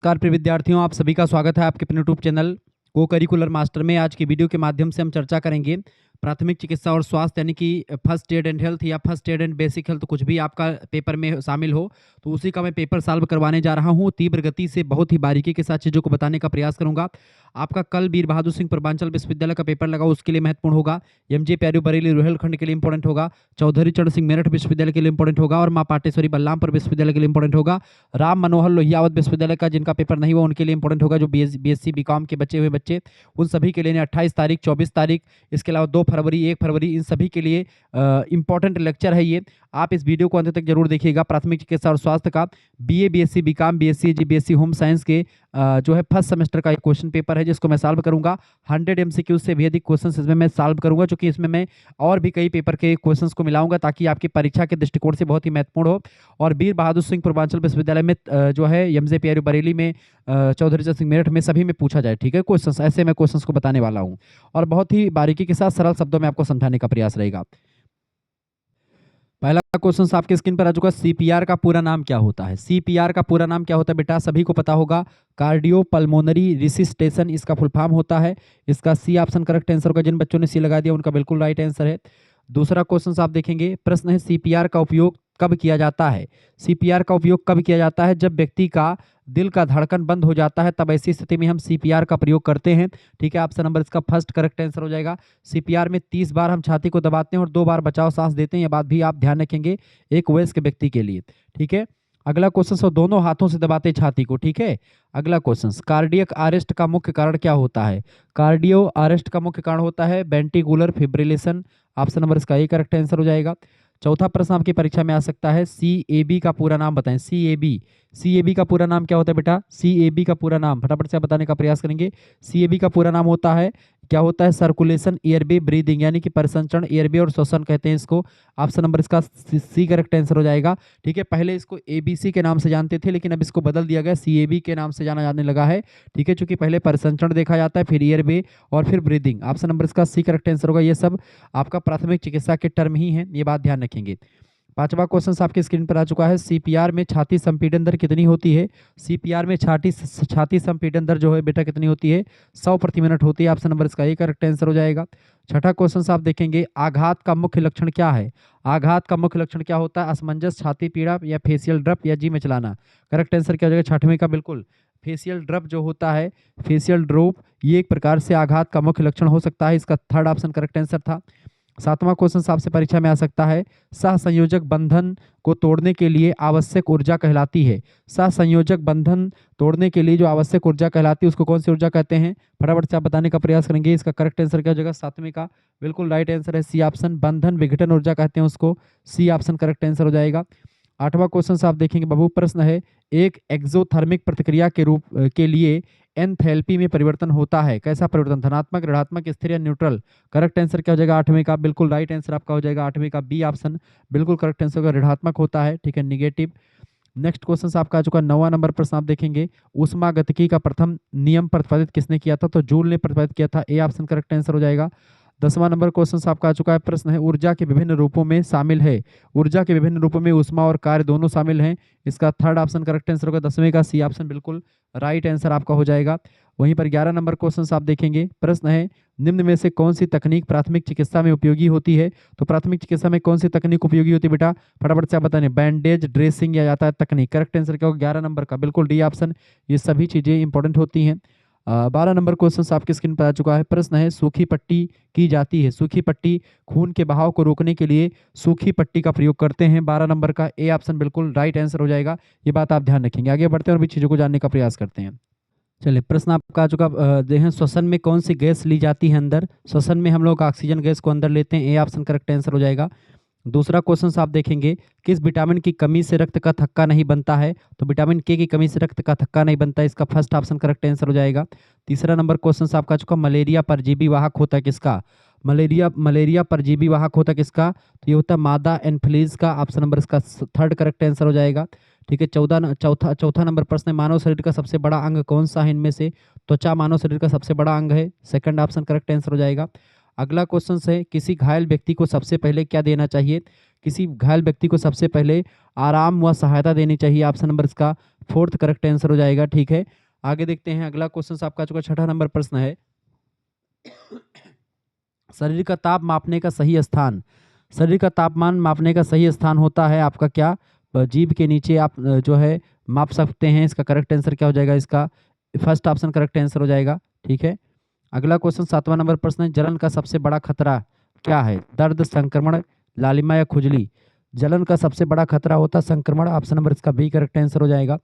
नमस्कार प्रिय विद्यार्थियों, आप सभी का स्वागत है आपके अपने यूट्यूब चैनल को करिकुलर मास्टर में। आज की वीडियो के माध्यम से हम चर्चा करेंगे प्राथमिक चिकित्सा और स्वास्थ्य यानी कि फर्स्ट एड एंड हेल्थ या first aid and basic health, कुछ भी आपका पेपर में शामिल हो तो उसी का मैं पेपर सॉल्व करवाने जा रहा हूं। तीव्र गति से बहुत ही बारीकी के साथ चीज़ों को बताने का प्रयास करूंगा। आपका कल वीर बहादुर सिंह पूर्वांचल विश्वविद्यालय का पेपर लगा, उसके लिए महत्वपूर्ण होगा। एमजे प्यारू बरेली रुहेलखंड के लिए इंपॉर्टेंट होगा। चौधरी चरण सिंह मेरठ विश्वविद्यालय के लिए इंपॉर्टेंट होगा और माँ पाटेश्वरी बलरामपुर विश्वविद्यालय के लिए इंपॉर्टेंट होगा। राम मनोहर लोहियावत विश्वविद्यालय का जिनका पेपर नहीं हुआ उनके लिए इंपॉर्टेंट होगा। जो बीएससी बीकॉम के बचे हुए बच्चे, उन सभी के लिए 28 तारीख, 24 तारीख, इसके अलावा 2 फरवरी, 1 फरवरी, इन सभी के लिए इंपॉर्टेंट लेक्चर है ये। आप इस वीडियो को अंत तक जरूर देखिएगा। प्राथमिक चिकित्सा और स्वास्थ्य का बीए, बीएससी बीकॉम, बीएससी जी, बीएससी होम साइंस के जो है फर्स्ट सेमेस्टर का एक क्वेश्चन पेपर है जिसको मैं सॉल्व करूंगा। 100 एमसीक्यू से भी अधिक क्वेश्चन इसमें मैं सॉल्व करूंगा, क्योंकि इसमें मैं और भी कई पेपर के क्वेश्चंस को मिलाऊंगा ताकि आपकी परीक्षा के दृष्टिकोण से बहुत ही महत्वपूर्ण हो। और वीर बहादुर सिंह पूर्वांचल विश्वविद्यालय में जो है एमजे प्यारू बरेली में, चौधरी चरण सिंह मेरठ में, सभी में पूछा जाए। ठीक है, क्वेश्चंस ऐसे मैं क्वेश्चंस को बताने वाला हूं और बहुत ही बारीकी के साथ सरल शब्दों में आपको समझाने का प्रयास रहेगा। पहला क्वेश्चन आपके स्क्रीन पर आ चुका है। सीपीआर का पूरा नाम क्या होता है? सीपीआर का पूरा नाम क्या होता है बेटा? सभी को पता होगा, कार्डियो पल्मोनरी रिसिस्टेशन इसका फुल फॉर्म होता है। इसका सी ऑप्शन करेक्ट आंसर होगा। जिन बच्चों ने सी लगा दिया उनका बिल्कुल राइट आंसर है। दूसरा क्वेश्चन आप देखेंगे, प्रश्न है सीपीआर का उपयोग कब किया जाता है? सीपीआर का उपयोग कब किया जाता है? जब व्यक्ति का दिल का धड़कन बंद हो जाता है तब ऐसी स्थिति में हम सीपीआर का प्रयोग करते हैं। ठीक है, ऑप्शन नंबर इसका फर्स्ट करेक्ट आंसर हो जाएगा। सीपीआर में 30 बार हम छाती को दबाते हैं और 2 बार बचाव सांस देते हैं। ये बात भी आप ध्यान रखेंगे एक वयस्क व्यक्ति के लिए। ठीक है, अगला क्वेश्चन, सो दोनों हाथों से दबाते छाती को। ठीक है, अगला क्वेश्चन, कार्डियक अरेस्ट का मुख्य कारण क्या होता है? कार्डियो अरेस्ट का मुख्य कारण होता है वेंट्रिकुलर फिब्रिलेशन। ऑप्शन नंबर इसका ए करेक्ट आंसर हो जाएगा। चौथा प्रश्न आपकी परीक्षा में आ सकता है, सीएबी का पूरा नाम बताएं। सीएबी, सीएबी का पूरा नाम क्या होता है बेटा? सीएबी का पूरा नाम फटाफट से बताने का प्रयास करेंगे। सीएबी का पूरा नाम होता है, क्या होता है? सर्कुलेशन एयरवे ब्रीदिंग, यानी कि परिसंचरण, एयरवे और श्वसन कहते हैं इसको। ऑप्शन नंबर इसका सी करेक्ट आंसर हो जाएगा। ठीक है, पहले इसको एबीसी के नाम से जानते थे लेकिन अब इसको बदल दिया गया, सीएबी के नाम से जाना जाने लगा है। ठीक है, चूंकि पहले परिसंचरण देखा जाता है, फिर एयरवे और फिर ब्रीदिंग। ऑप्शन नंबर इसका सी करेक्ट आंसर होगा। ये सब आपका प्राथमिक चिकित्सा के टर्म ही है, ये बात ध्यान रखेंगे। पांचवा क्वेश्चन आपके स्क्रीन पर आ चुका है, सीपीआर में छाती संपीड़न दर कितनी होती है? सीपीआर में छाती संपीड़न दर जो है बेटा कितनी होती है? 100 प्रति मिनट होती है। ऑप्शन नंबर इसका एक करेक्ट आंसर हो जाएगा। छठा क्वेश्चन आप देखेंगे, आघात का मुख्य लक्षण क्या है? आघात का मुख्य लक्षण क्या होता है? असमंजस, छाती पीड़ा या फेशियल ड्रप या जी में चलाना। करेक्ट आंसर क्या हो जाएगा? छठवें का बिल्कुल फेशियल ड्रप जो होता है, फेशियल ड्रोप, ये एक प्रकार से आघात का मुख्य लक्षण हो सकता है। इसका थर्ड ऑप्शन करेक्ट आंसर था। सातवां क्वेश्चन आपसे परीक्षा में आ सकता है, सहसंयोजक बंधन को तोड़ने के लिए आवश्यक ऊर्जा कहलाती है। सहसंयोजक बंधन तोड़ने के लिए जो आवश्यक ऊर्जा कहलाती है उसको कौन सी ऊर्जा कहते हैं? फटाफट से आप बताने का प्रयास करेंगे। इसका करेक्ट आंसर क्या हो जाएगा? सातवें का बिल्कुल राइट आंसर है सी ऑप्शन, बंधन विघटन ऊर्जा कहते हैं उसको। सी ऑप्शन करेक्ट आंसर हो जाएगा। आठवां क्वेश्चन आप देखेंगे बाबू, प्रश्न है, एक एक्सोथर्मिक प्रतिक्रिया के रूप के लिए एंथैल्पी में परिवर्तन होता है। कैसा परिवर्तन? धनात्मक, ऋणात्मक, स्थिर या न्यूट्रल। करेक्ट आंसर क्या हो जाएगा? आठवें का बिल्कुल राइट आंसर आपका हो जाएगा आठवें का बी ऑप्शन, बिल्कुल करेक्ट आंसर होगा, ऋणात्मक होता है। ठीक है, निगेटिव। नेक्स्ट क्वेश्चन आपका आ चुका है, 9वां नंबर प्रश्न आप देखेंगे, ऊष्मागतिकी का प्रथम नियम प्रतिपादित किसने किया था? तो जूल ने प्रतिपादित किया था। ए ऑप्शन करेक्ट आंसर हो जाएगा। 10वां नंबर क्वेश्चन आपका आ चुका है, प्रश्न है, ऊर्जा के विभिन्न रूपों में शामिल है। ऊर्जा के विभिन्न रूपों में ऊष्मा और कार्य दोनों शामिल हैं। इसका थर्ड ऑप्शन करेक्ट आंसर होगा। 10वें का सी ऑप्शन बिल्कुल राइट आंसर आपका हो जाएगा। वहीं पर 11 नंबर क्वेश्चन आप देखेंगे, प्रश्न है, निम्न में से कौन सी तकनीक प्राथमिक चिकित्सा में उपयोगी होती है? तो प्राथमिक चिकित्सा में कौन सी तकनीक उपयोगी होती है बेटा? फटाफट से आप बताएं। बैंडेज, ड्रेसिंग या यातायात तकनीक। करेक्ट आंसर क्या होगा? 11 नंबर का बिल्कुल डी ऑप्शन। ये सभी चीजें इंपॉर्टेंट होती हैं। 12 नंबर क्वेश्चन आपके स्क्रीन पर आ चुका है, प्रश्न है, सूखी पट्टी की जाती है। सूखी पट्टी खून के बहाव को रोकने के लिए सूखी पट्टी का प्रयोग करते हैं। 12 नंबर का ए ऑप्शन बिल्कुल राइट आंसर हो जाएगा। ये बात आप ध्यान रखेंगे। आगे बढ़ते हैं और भी चीजों को जानने का प्रयास करते हैं। चलिए, प्रश्न आपका आ चुका, देखें, श्वसन में कौन सी गैस ली जाती है अंदर? श्वसन में हम लोग ऑक्सीजन गैस को अंदर लेते हैं। ए ऑप्शन करेक्ट आंसर हो जाएगा। दूसरा क्वेश्चन आप देखेंगे, किस विटामिन की कमी से रक्त का थक्का नहीं बनता है? तो विटामिन के की कमी से रक्त का थक्का नहीं बनता है। इसका फर्स्ट ऑप्शन करेक्ट आंसर हो जाएगा। तीसरा नंबर क्वेश्चन आपका चुका, मलेरिया परजीवी वाहक होता है किसका? मलेरिया परजीवी वाहक होता किसका? तो ये होता है मादा एनफ्लूएंजा का। ऑप्शन नंबर इसका थर्ड करेक्ट आंसर हो जाएगा। ठीक है, चौथा नंबर प्रश्न है, मानव शरीर का सबसे बड़ा अंग कौन सा है इनमें से? त्वचा मानव शरीर का सबसे बड़ा अंग है। सेकंड ऑप्शन करेक्ट आंसर हो जाएगा। अगला क्वेश्चन है, किसी घायल व्यक्ति को सबसे पहले क्या देना चाहिए? किसी घायल व्यक्ति को सबसे पहले आराम व सहायता देनी चाहिए। ऑप्शन नंबर इसका फोर्थ करेक्ट आंसर हो जाएगा। ठीक है, आगे देखते हैं। अगला क्वेश्चन आपका चुका छठा नंबर प्रश्न है, शरीर का ताप मापने का सही स्थान। शरीर का तापमान मापने का सही स्थान होता है आपका क्या? जीभ के नीचे आप जो है माप सकते हैं। इसका करेक्ट आंसर क्या हो जाएगा? इसका फर्स्ट ऑप्शन करेक्ट आंसर हो जाएगा। ठीक है, अगला क्वेश्चन सातवां नंबर प्रश्न है, जलन का सबसे बड़ा खतरा क्या है? दर्द, संक्रमण, लालिमा या खुजली? जलन का सबसे बड़ा खतरा होता है संक्रमण। ऑप्शन नंबर इसका बी करेक्ट आंसर हो जाएगा।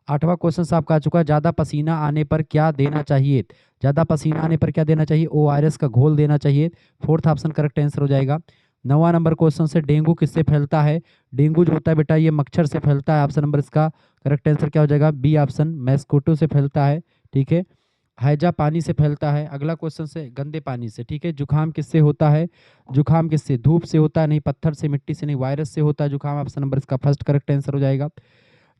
आठवां क्वेश्चन आपका आ चुका है, ज्यादा पसीना आने पर क्या देना चाहिए? ज्यादा पसीना आने पर क्या देना चाहिए? ORS का घोल देना चाहिए। फोर्थ ऑप्शन करेक्ट आंसर हो जाएगा। 9वां नंबर क्वेश्चन से, डेंगू किससे फैलता है? डेंगू जो होता है बेटा ये मच्छर से फैलता है। ऑप्शन नंबर इसका करेक्ट आंसर क्या हो जाएगा? बी ऑप्शन, मैस्कुटो से फैलता है। ठीक है, हैजा पानी से फैलता है। अगला क्वेश्चन से, गंदे पानी से। ठीक है, जुखाम किससे होता है? जुखाम किससे? धूप से होता है, नहीं पत्थर से, मिट्टी से, नहीं वायरस से होता है जुखाम। ऑप्शन नंबर इसका फर्स्ट करेक्ट आंसर हो जाएगा।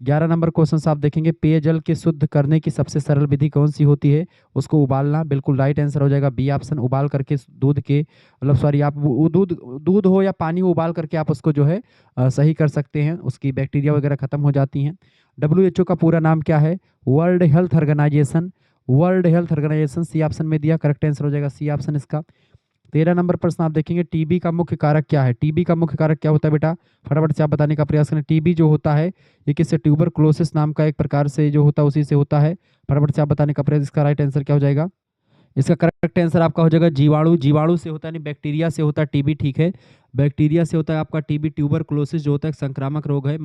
11 नंबर क्वेश्चन आप देखेंगे, पेयजल के शुद्ध करने की सबसे सरल विधि कौन सी होती है? उसको उबालना। बिल्कुल राइट आंसर हो जाएगा बी ऑप्शन, उबाल करके दूध के मतलब सॉरी आप दूध दूध हो या पानी हो, उबाल करके आप उसको जो है सही कर सकते हैं, उसकी बैक्टीरिया वगैरह खत्म हो जाती हैं। WHO का पूरा नाम क्या है? World health organisation. World health organisation C option में दिया, करेक्ट आंसर हो जाएगा सी ऑप्शन इसका। 13 नंबर प्रश्न आप देखेंगे, टीबी का मुख्य कारक क्या है? टीबी का मुख्य कारक क्या होता है बेटा? फटाफट से आप बताने का प्रयास करें। टीबी जो होता है ये किससे? ट्यूबरकुलोसिस नाम का एक प्रकार से जो होता है उसी से होता है। फटाफट से आप बताने का प्रयास, इसका राइट आंसर क्या हो जाएगा? इसका करेक्ट आंसर आपका हो जाएगा जीवाणु। जीवाणु से होता है, नहीं बैक्टीरिया से होता है टीबी। ठीक है, बैक्टीरिया से होता है आपका टीबी। ट्यूबरकुलोसिस जो होता है संक्रामक रोग है।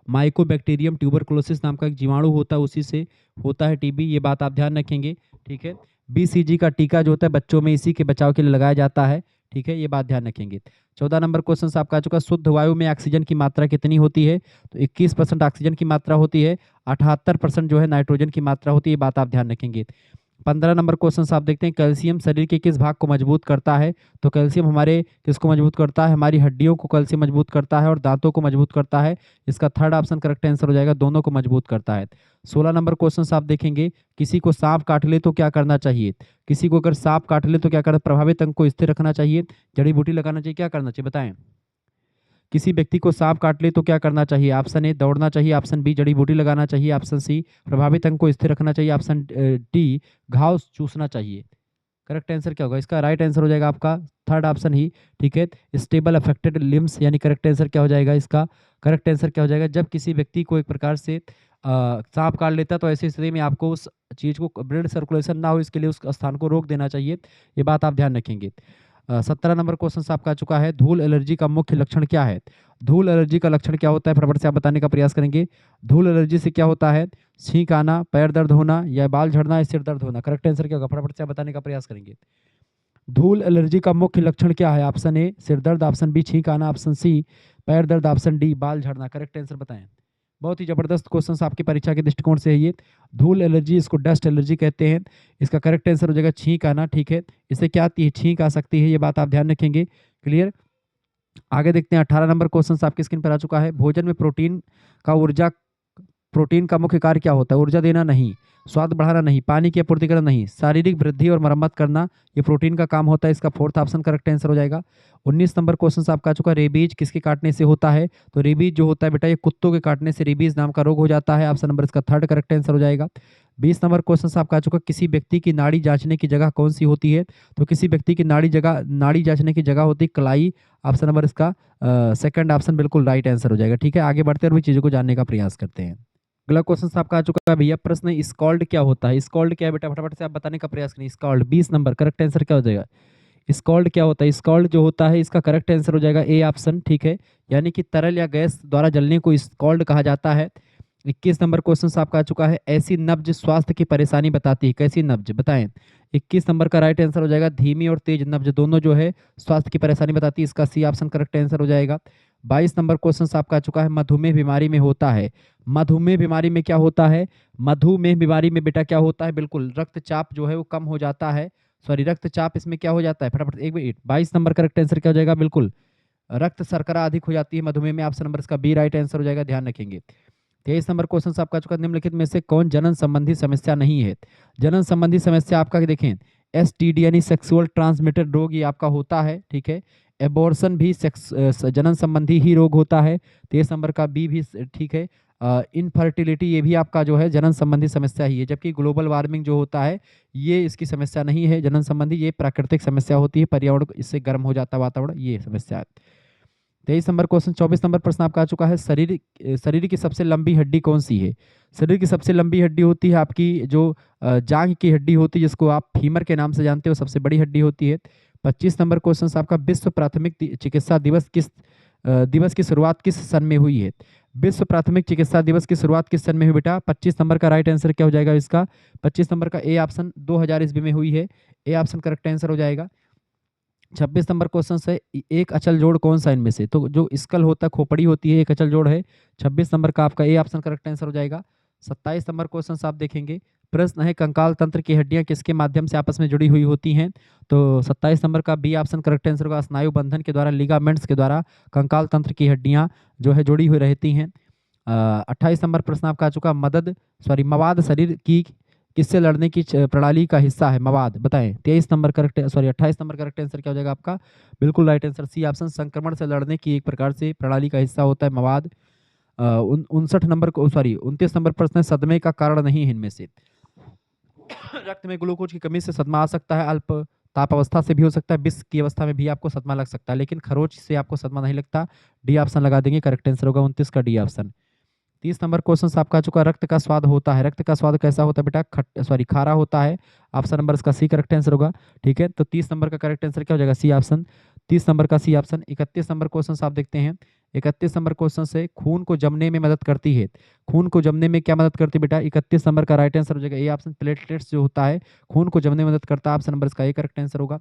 माइकोबैक्टीरियम ट्यूबरकुलोसिस नाम का एक जीवाणु होता है, उसी से होता है टीबी। ये बात आप ध्यान रखेंगे। ठीक है, BCG का टीका जो होता है बच्चों में इसी के बचाव के लिए लगाया जाता है। ठीक है, ये बात ध्यान रखेंगे। 14 नंबर क्वेश्चन आपका आ चुका, शुद्ध वायु में ऑक्सीजन की मात्रा कितनी होती है? तो 21% ऑक्सीजन की मात्रा होती है, 78% जो है नाइट्रोजन की मात्रा होती है। ये बात आप ध्यान रखेंगे। 15 नंबर क्वेश्चन आप देखते हैं, कैल्शियम शरीर के किस भाग को मजबूत करता है? तो कैल्शियम हमारे किसको मजबूत करता है? हमारी हड्डियों को कैल्शियम मजबूत करता है और दांतों को मजबूत करता है। इसका थर्ड ऑप्शन करेक्ट आंसर हो जाएगा, दोनों को मजबूत करता है। 16 नंबर क्वेश्चन आप देखेंगे, किसी को सांप काट ले तो क्या करना चाहिए? किसी को अगर सांप काट ले तो क्या करना? प्रभावित अंग को स्थिर रखना चाहिए, जड़ी बूटी लगाना चाहिए, क्या करना चाहिए बताएं? किसी व्यक्ति को सांप काट ले तो क्या करना चाहिए? ऑप्शन ए दौड़ना चाहिए, ऑप्शन बी जड़ी बूटी लगाना चाहिए, ऑप्शन सी प्रभावित अंग को स्थिर रखना चाहिए, ऑप्शन डी घाव चूसना चाहिए। करेक्ट आंसर क्या होगा? इसका राइट आंसर हो जाएगा आपका थर्ड ऑप्शन ही। ठीक है, स्टेबल अफेक्टेड लिम्स, यानी करेक्ट आंसर क्या हो जाएगा? इसका करेक्ट आंसर क्या हो जाएगा? जब किसी व्यक्ति को एक प्रकार से सांप काट लेता है तो ऐसी स्थिति में आपको उस चीज़ को ब्लड सर्कुलेशन ना हो, इसके लिए उस स्थान को रोक देना चाहिए। ये बात आप ध्यान रखेंगे। 17 नंबर क्वेश्चन आपका आ चुका है, धूल एलर्जी का मुख्य लक्षण क्या है? धूल एलर्जी का लक्षण क्या होता है? फटाफट से आप बताने का प्रयास करेंगे। धूल एलर्जी से क्या होता है? छींक आना, पैर दर्द होना, या बाल झड़ना, या सिर दर्द होना। करेक्ट आंसर क्या होगा? फटाफट से आप बताने का प्रयास करेंगे। धूल एलर्जी का मुख्य लक्षण क्या है? ऑप्शन ए सिर दर्द, ऑप्शन बी छींक आना, ऑप्शन सी पैर दर्द, ऑप्शन डी बाल झड़ना। करेक्ट आंसर बताएं। बहुत ही जबरदस्त क्वेश्चन आपकी परीक्षा के दृष्टिकोण से है ये। धूल एलर्जी, इसको डस्ट एलर्जी कहते हैं। इसका करेक्ट आंसर हो जाएगा छींक आना। ठीक है, इससे क्या आती है? छींक आ सकती है, ये बात आप ध्यान रखेंगे। क्लियर, आगे देखते हैं। 18 नंबर क्वेश्चन आपकी स्क्रीन पर आ चुका है, भोजन में प्रोटीन का मुख्य कार्य क्या होता है? ऊर्जा देना नहीं, स्वाद बढ़ाना नहीं, पानी की आपूर्ति करना नहीं, शारीरिक वृद्धि और मरम्मत करना, ये प्रोटीन का काम होता है। इसका फोर्थ ऑप्शन करेक्ट आंसर हो जाएगा। 19 नंबर क्वेश्चन आपका आ चुका है, रेबीज किसके काटने से होता है? तो रेबीज जो होता है बेटा ये कुत्तों के काटने से रेबीज नाम का रोग हो जाता है। ऑप्शन नंबर इसका थर्ड करेक्ट आंसर हो जाएगा। 20 नंबर क्वेश्चन आपका आ चुका, किसी व्यक्ति की नाड़ी जांचने की जगह कौन सी होती है? तो किसी व्यक्ति की नाड़ी जांचने की जगह होती है कलाई। ऑप्शन नंबर इसका सेकंड ऑप्शन बिल्कुल राइट आंसर हो जाएगा। ठीक है, आगे बढ़ते हुए चीजों को जानने का प्रयास करते हैं। अगला क्वेश्चन आपका आ चुका है भैया, प्रश्न स्कॉल्ड क्या होता है? स्कॉल्ड क्या है बेटा? फटाफट से आप बताने का प्रयास करें। स्कॉल्ड 20 नंबर करेक्ट आंसर क्या हो जाएगा? स्कॉल्ड क्या होता है? स्कॉल्ड जो होता है इसका करेक्ट आंसर हो जाएगा ए ऑप्शन। ठीक है, यानी कि तरल या गैस द्वारा जलने को स्कॉल्ड कहा जाता है। 21 नंबर क्वेश्चन आपका आ चुका है, ऐसी नब्ज स्वास्थ्य की परेशानी बताती है, कैसी नब्ज बताएं? 21 नंबर का राइट आंसर हो जाएगा धीमी और तेज नब्ज दोनों जो है स्वास्थ्य की परेशानी बताती है। इसका सी ऑप्शन करेक्ट आंसर हो जाएगा। 22 नंबर क्वेश्चन आपका आ चुका है, मधुमेह बीमारी में होता है। मधुमेह बीमारी में क्या होता है? मधुमेह बीमारी में बेटा क्या होता है? बिल्कुल रक्तचाप जो है वो कम हो जाता है। सॉरी, रक्तचाप इसमें क्या हो जाता है? फटाफट एक मिनट, 22 नंबर करेक्ट आंसर क्या हो जाएगा? बिल्कुल रक्त शर्करा अधिक हो जाती है मधुमेह में। ऑप्शन नंबर इसका बी राइट आंसर हो जाएगा, ध्यान रखेंगे। 23 नंबर क्वेश्चन आपका चुका, निम्नलिखित में से कौन जनन संबंधी समस्या नहीं है? जनन संबंधी समस्या आपका देखें, STD यानी सेक्सुअल ट्रांसमिटेड रोग ये आपका होता है, ठीक है। एबॉर्शन भी जनन संबंधी ही रोग होता है। 23 नंबर का बी भी ठीक है। इनफर्टिलिटी ये भी आपका जो है जनन संबंधी समस्या ही है, जबकि ग्लोबल वार्मिंग जो होता है ये इसकी समस्या नहीं है जनन संबंधी, ये प्राकृतिक समस्या होती है, पर्यावरण इससे गर्म हो जाता है वातावरण, ये समस्या है। 23 नंबर क्वेश्चन। 24 नंबर प्रश्न आपका आ चुका है, शरीर की सबसे लंबी हड्डी कौन सी है? शरीर की सबसे लंबी हड्डी होती है आपकी जो जांघ की हड्डी होती है, जिसको आप फीमर के नाम से जानते हो, सबसे बड़ी हड्डी होती है। 25 नंबर क्वेश्चन आपका, विश्व प्राथमिक चिकित्सा दिवस की शुरुआत किस सन में हुई है? विश्व प्राथमिक चिकित्सा दिवस की शुरुआत किस सन में हुई बेटा? 25 नंबर का राइट आंसर क्या हो जाएगा इसका? 25 नंबर का ए ऑप्शन 2000 ईस्वी में हुई है, ए ऑप्शन करेक्ट आंसर हो जाएगा। 26 नंबर क्वेश्चन से, एक अचल जोड़ कौन सा इनमें से? तो जो स्कल होता है, खोपड़ी होती है, एक अचल जोड़ है। 26 नंबर का आपका ए ऑप्शन करेक्ट आंसर हो जाएगा। 27 नंबर क्वेश्चन आप देखेंगे, प्रश्न है, कंकाल तंत्र की हड्डियां किसके माध्यम से आपस में जुड़ी हुई होती हैं? तो 27 नंबर का बी ऑप्शन करेक्ट आंसर होगा, स्नायु बंधन के द्वारा, लिगामेंट्स के द्वारा कंकाल तंत्र की हड्डियां जो है जुड़ी हुई रहती हैं। 28 नंबर प्रश्न आपका आ चुका, मवाद शरीर की किससे लड़ने की प्रणाली का हिस्सा है? मवाद, बताएं। 28 नंबर करेक्ट आंसर क्या हो जाएगा आपका? बिल्कुल राइट आंसर सी ऑप्शन, संक्रमण से लड़ने की एक प्रकार से प्रणाली का हिस्सा होता है मवाद। 29 नंबर प्रश्न है, सदमे का कारण नहीं है इनमें से? रक्त में ग्लूकोज की कमी से सदमा आ सकता है, अल्प ताप अवस्था से भी हो सकता है, विष की अवस्था में भी आपको सदमा लग सकता है, लेकिन खरोच से आपको सदमा नहीं लगता। डी ऑप्शन लगा देंगे, करेक्ट आंसर होगा 29 का डी ऑप्शन। 30 नंबर क्वेश्चन आपका आ चुका, रक्त का स्वाद होता है, रक्त का स्वाद कैसा होता है बेटा? खारा होता है। ऑप्शन नंबर इसका सी करेक्ट आंसर होगा, ठीक है। तो 30 नंबर का करेक्ट आंसर क्या हो जाएगा? सी ऑप्शन, 30 नंबर का सी ऑप्शन। 31 नंबर क्वेश्चन आप देखते हैं, 31 नंबर क्वेश्चन से, खून को जमने में मदद करती है, खून को जमने में क्या मदद करती है बेटा? 31 नंबर का राइट आंसर हो जाएगा ए ऑप्शन, प्लेटलेट्स जो होता है खून को जमने में मदद करता है, ऑप्शन नंबर इसका ए करेक्ट आंसर होगा।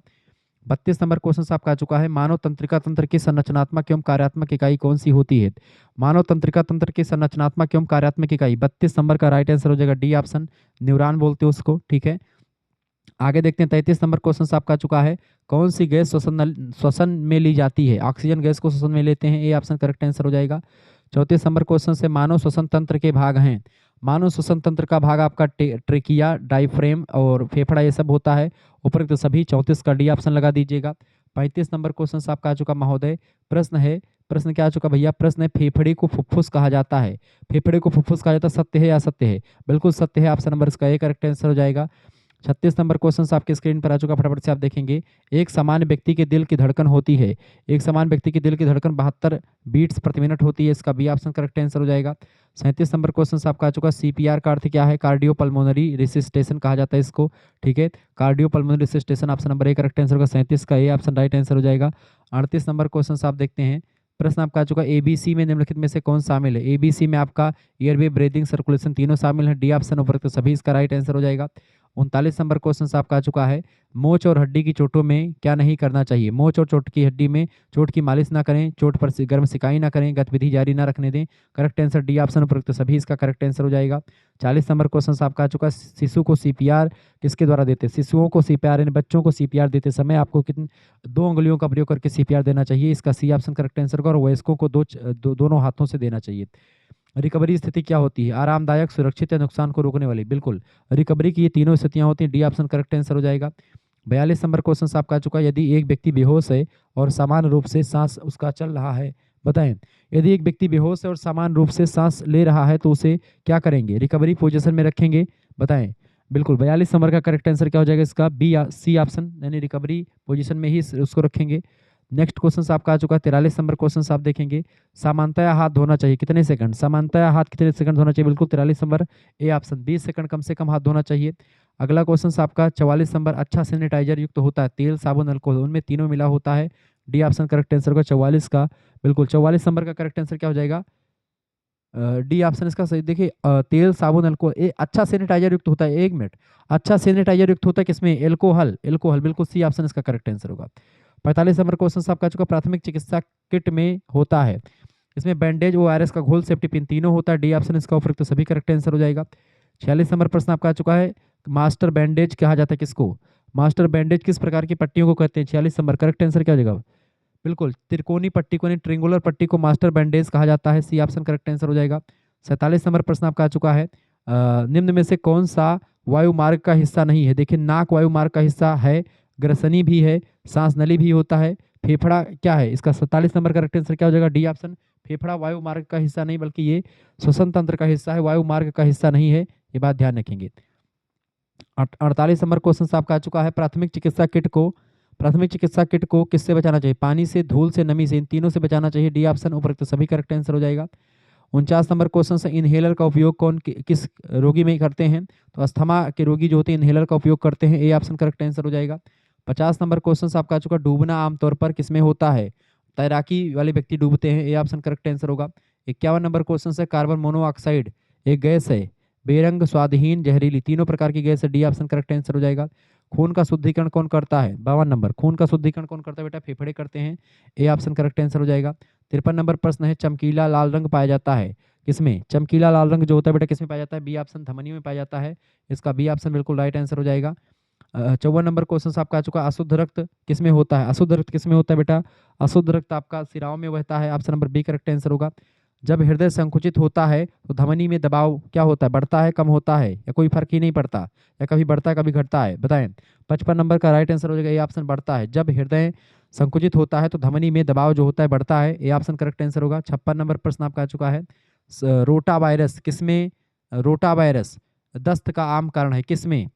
32 नंबर क्वेश्चन आपका आ चुका है, मानव तंत्रिका तंत्र की संरचनात्मक एवं कार्यात्मक इकाई कौन सी होती है? मानव तंत्रिका तंत्र की संरचनात्मक एवं कार्यात्मक इकाई, 32 नंबर का राइट आंसर हो जाएगा डी ऑप्शन, न्यूरॉन बोलते हैं उसको, ठीक है। आगे देखते हैं, 33 नंबर क्वेश्चन आपका आ चुका है, कौन सी गैस श्वसन में ली जाती है? ऑक्सीजन गैस को श्वसन में लेते हैं, ए ऑप्शन करेक्ट आंसर हो जाएगा। 34 नंबर क्वेश्चन से, मानव श्वसन तंत्र के भाग हैं, मानव श्वसन तंत्र का भाग आपका ट्रेकिया, डायफ्रेम और फेफड़ा ये सब होता है, उपरोक्त सभी। 34 का डी ऑप्शन लगा दीजिएगा। 35 नंबर क्वेश्चन आपका आ चुका महोदय, प्रश्न क्या आ चुका भैया? प्रश्न है, फेफड़े को फुफ्फुस कहा जाता है, फेफड़े को फुफ्फुस कहा जाता है, सत्य है या असत्य है? बिल्कुल सत्य है, ऑप्शन नंबर इसका ए करेक्ट आंसर हो जाएगा। 36 नंबर क्वेश्चन आपके स्क्रीन पर आ चुका, फटाफट से आप देखेंगे, एक सामान्य व्यक्ति के दिल की धड़कन होती है, एक सामान्य व्यक्ति की दिल की धड़कन 72 बीट्स प्रति मिनट होती है, इसका बी ऑप्शन करेक्ट आंसर हो जाएगा। 37 नंबर क्वेश्चन आपका आ चुका, सीपीआर का अर्थ क्या है? कार्डियो पल्मोनरी रिसिस्टेशन कहा जाता है इसको, ठीक है। Cardiopulmonary resuscitation, option number A correct answer होगा, 37 का ए ऑप्शन राइट आंसर हो जाएगा। 38 नंबर क्वेश्चन आप देखते हैं, प्रश्न आपका आ चुका, एबीसी में निम्नलिखित में से कौन शामिल है? एबीसी में आपका एयरवे, ब्रीदिंग, सर्कुलेशन तीनों शामिल है, डी ऑप्शन उपरोक्त सभी इसका राइट आंसर हो जाएगा। 39 नंबर क्वेश्चन आपका आ चुका है, मोच और हड्डी की चोटों में क्या नहीं करना चाहिए? मोच और चोट की हड्डी में चोट की मालिश ना करें, चोट पर गर्म सिकाई ना करें, गतिविधि जारी ना रखने दें, करेक्ट आंसर डी ऑप्शन उपरोक्त सभी इसका करेक्ट आंसर हो जाएगा। 40 नंबर क्वेश्चन आपका आ चुका, शिशु को सीपीआर किसके द्वारा देते हैं? शिशुओं को सीपीआर यानी बच्चों को सीपीआर देते समय आपको कितने 2 उंगलियों का प्रयोग करके सीपीआर देना चाहिए, इसका सी ऑप्शन करेक्ट आंसर होगा, और वयस्कों को दोनों हाथों से देना चाहिए। रिकवरी स्थिति क्या होती है? आरामदायक, सुरक्षित या नुकसान को रोकने वाली? बिल्कुल रिकवरी की ये तीनों स्थितियां होती हैं, डी ऑप्शन करेक्ट आंसर हो जाएगा। 42 नंबर क्वेश्चन आपका आ चुका है, यदि एक व्यक्ति बेहोश है और समान रूप से सांस उसका चल रहा है, बताएं। यदि एक व्यक्ति बेहोश है और समान रूप से सांस ले रहा है तो उसे क्या करेंगे? रिकवरी पोजीशन में रखेंगे, बताएं। बिल्कुल 42 नंबर का करेक्ट आंसर क्या हो जाएगा इसका? बी सी ऑप्शन, यानी रिकवरी पोजीशन में ही उसको रखेंगे। नेक्स्ट क्वेश्चन आपका आ चुका है, 43 नंबर क्वेश्चन आप देखेंगे, सामान्यतया हाथ धोना चाहिए कितने सेकंड? सामान्यतया हाथ कितने सेकंड धोना चाहिए? बिल्कुल 43 नंबर ए ऑप्शन, 20 सेकंड कम से कम हाथ धोना चाहिए। अगला क्वेश्चन आपका 44 नंबर, अच्छा सैनिटाइजर युक्त होता है, तेल, साबुन, अल्कोहल, उनमें तीनों मिला होता है, डी ऑप्शन करेक्ट आंसर होगा 44 का। बिल्कुल 44 नंबर का करेक्ट आंसर क्या हो जाएगा? डी ऑप्शन इसका सही। देखिए तेल, साबुन, अल्कोहल, अच्छा सैनिटाइजर युक्त होता है, 1 मिनट, अच्छा सैनिटाइजर युक्त होता है किसमें? एल्कोहल, एल्कोहल, बिल्कुल सी ऑप्शन इसका करेक्ट आंसर होगा। 45 नंबर क्वेश्चन आपका चुका, प्राथमिक चिकित्सा किट में होता है, इसमें बैंडेज, ओआरएस का घोल, सेफ्टी पिन तीनों होता है, डी ऑप्शन इसका उपयुक्त तो सभी करेक्ट आंसर हो जाएगा। 46 नंबर प्रश्न आपका आ चुका है, मास्टर बैंडेज कहा जाता है किसको? मास्टर बैंडेज किस प्रकार की पट्टियों को कहते हैं? 46 नंबर करेक्ट आंसर क्या हो जाएगा? बिल्कुल त्रिकोणी पट्टी को, ट्रिंगुलर पट्टी को मास्टर बैंडेज कहा जाता है, सी ऑप्शन करेक्ट आंसर हो जाएगा। 47 नंबर प्रश्न आपका आ चुका है, निम्न में से कौन सा वायु मार्ग का हिस्सा नहीं है। देखिए नाक वायु मार्ग का हिस्सा है, ग्रसनी भी है, सांस नली भी होता है। फेफड़ा क्या है, इसका 47 नंबर का करेक्ट आंसर क्या हो जाएगा, डी ऑप्शन। फेफड़ा वायु मार्ग का हिस्सा नहीं बल्कि ये श्वसन तंत्र का हिस्सा है, वायु मार्ग का हिस्सा नहीं है, ये बात ध्यान रखेंगे। 48 नंबर क्वेश्चन आपका आ चुका है, प्राथमिक चिकित्सा किट को किससे बचाना चाहिए, पानी से, धूल से, नमी से, इन तीनों से बचाना चाहिए, डी ऑप्शन। उपरोक्त सभी करेक्ट आंसर हो जाएगा। 49 नंबर क्वेश्चन से, इनहेलर का उपयोग किस रोगी में करते हैं, तो अस्थमा के रोगी जो होते हैं इनहेलर का उपयोग करते हैं, ए ऑप्शन करेक्ट आंसर हो जाएगा। 50 नंबर क्वेश्चन आपका आ चुका, डूबना आमतौर पर किसमें होता है, तैराकी वाले व्यक्ति डूबते हैं, ए ऑप्शन करेक्ट आंसर होगा। 51 नंबर क्वेश्चन से, कार्बन मोनोऑक्साइड एक गैस है, बेरंग, स्वादहीन, जहरीली, तीनों प्रकार की गैस है, डी ऑप्शन करेक्ट आंसर हो जाएगा। खून का शुद्धिकरण कौन करता है, 52 नंबर, खून का शुद्धिकरण कौन करता है बेटा, फेफड़े करते हैं, ए ऑप्शन करेक्ट आंसर हो जाएगा। 53 नंबर प्रश्न है, चमकीला लाल रंग पाया जाता है किसमें, चमकीला लाल रंग जो होता है बेटा किसमें पाया जाता है, बी ऑप्शन, धमनियों में पाया जाता है, इसका बी ऑप्शन बिल्कुल राइट आंसर हो जाएगा। 54 नंबर क्वेश्चन आपका आ चुका, अशुद्ध रक्त किसमें होता है, अशुद्ध रक्त किसमें होता है बेटा, अशुद्ध रक्त आपका सिराओं में बहता है, option number B correct answer होगा। जब हृदय संकुचित होता है तो धमनी में दबाव क्या होता है, बढ़ता है, कम होता है, या कोई फर्क ही नहीं पड़ता, या कभी बढ़ता है कभी घटता है, बताएं। 55 नंबर का राइट आंसर हो जाएगा, ये ऑप्शन बढ़ता है। जब हृदय संकुचित होता है तो धमनी में दबाव जो होता है बढ़ता है, ये ऑप्शन करेक्ट आंसर होगा। 56 नंबर प्रश्न आपका आ चुका है, रोटा वायरस किसमें, रोटा वायरस दस्त का आम कारण है किसमें,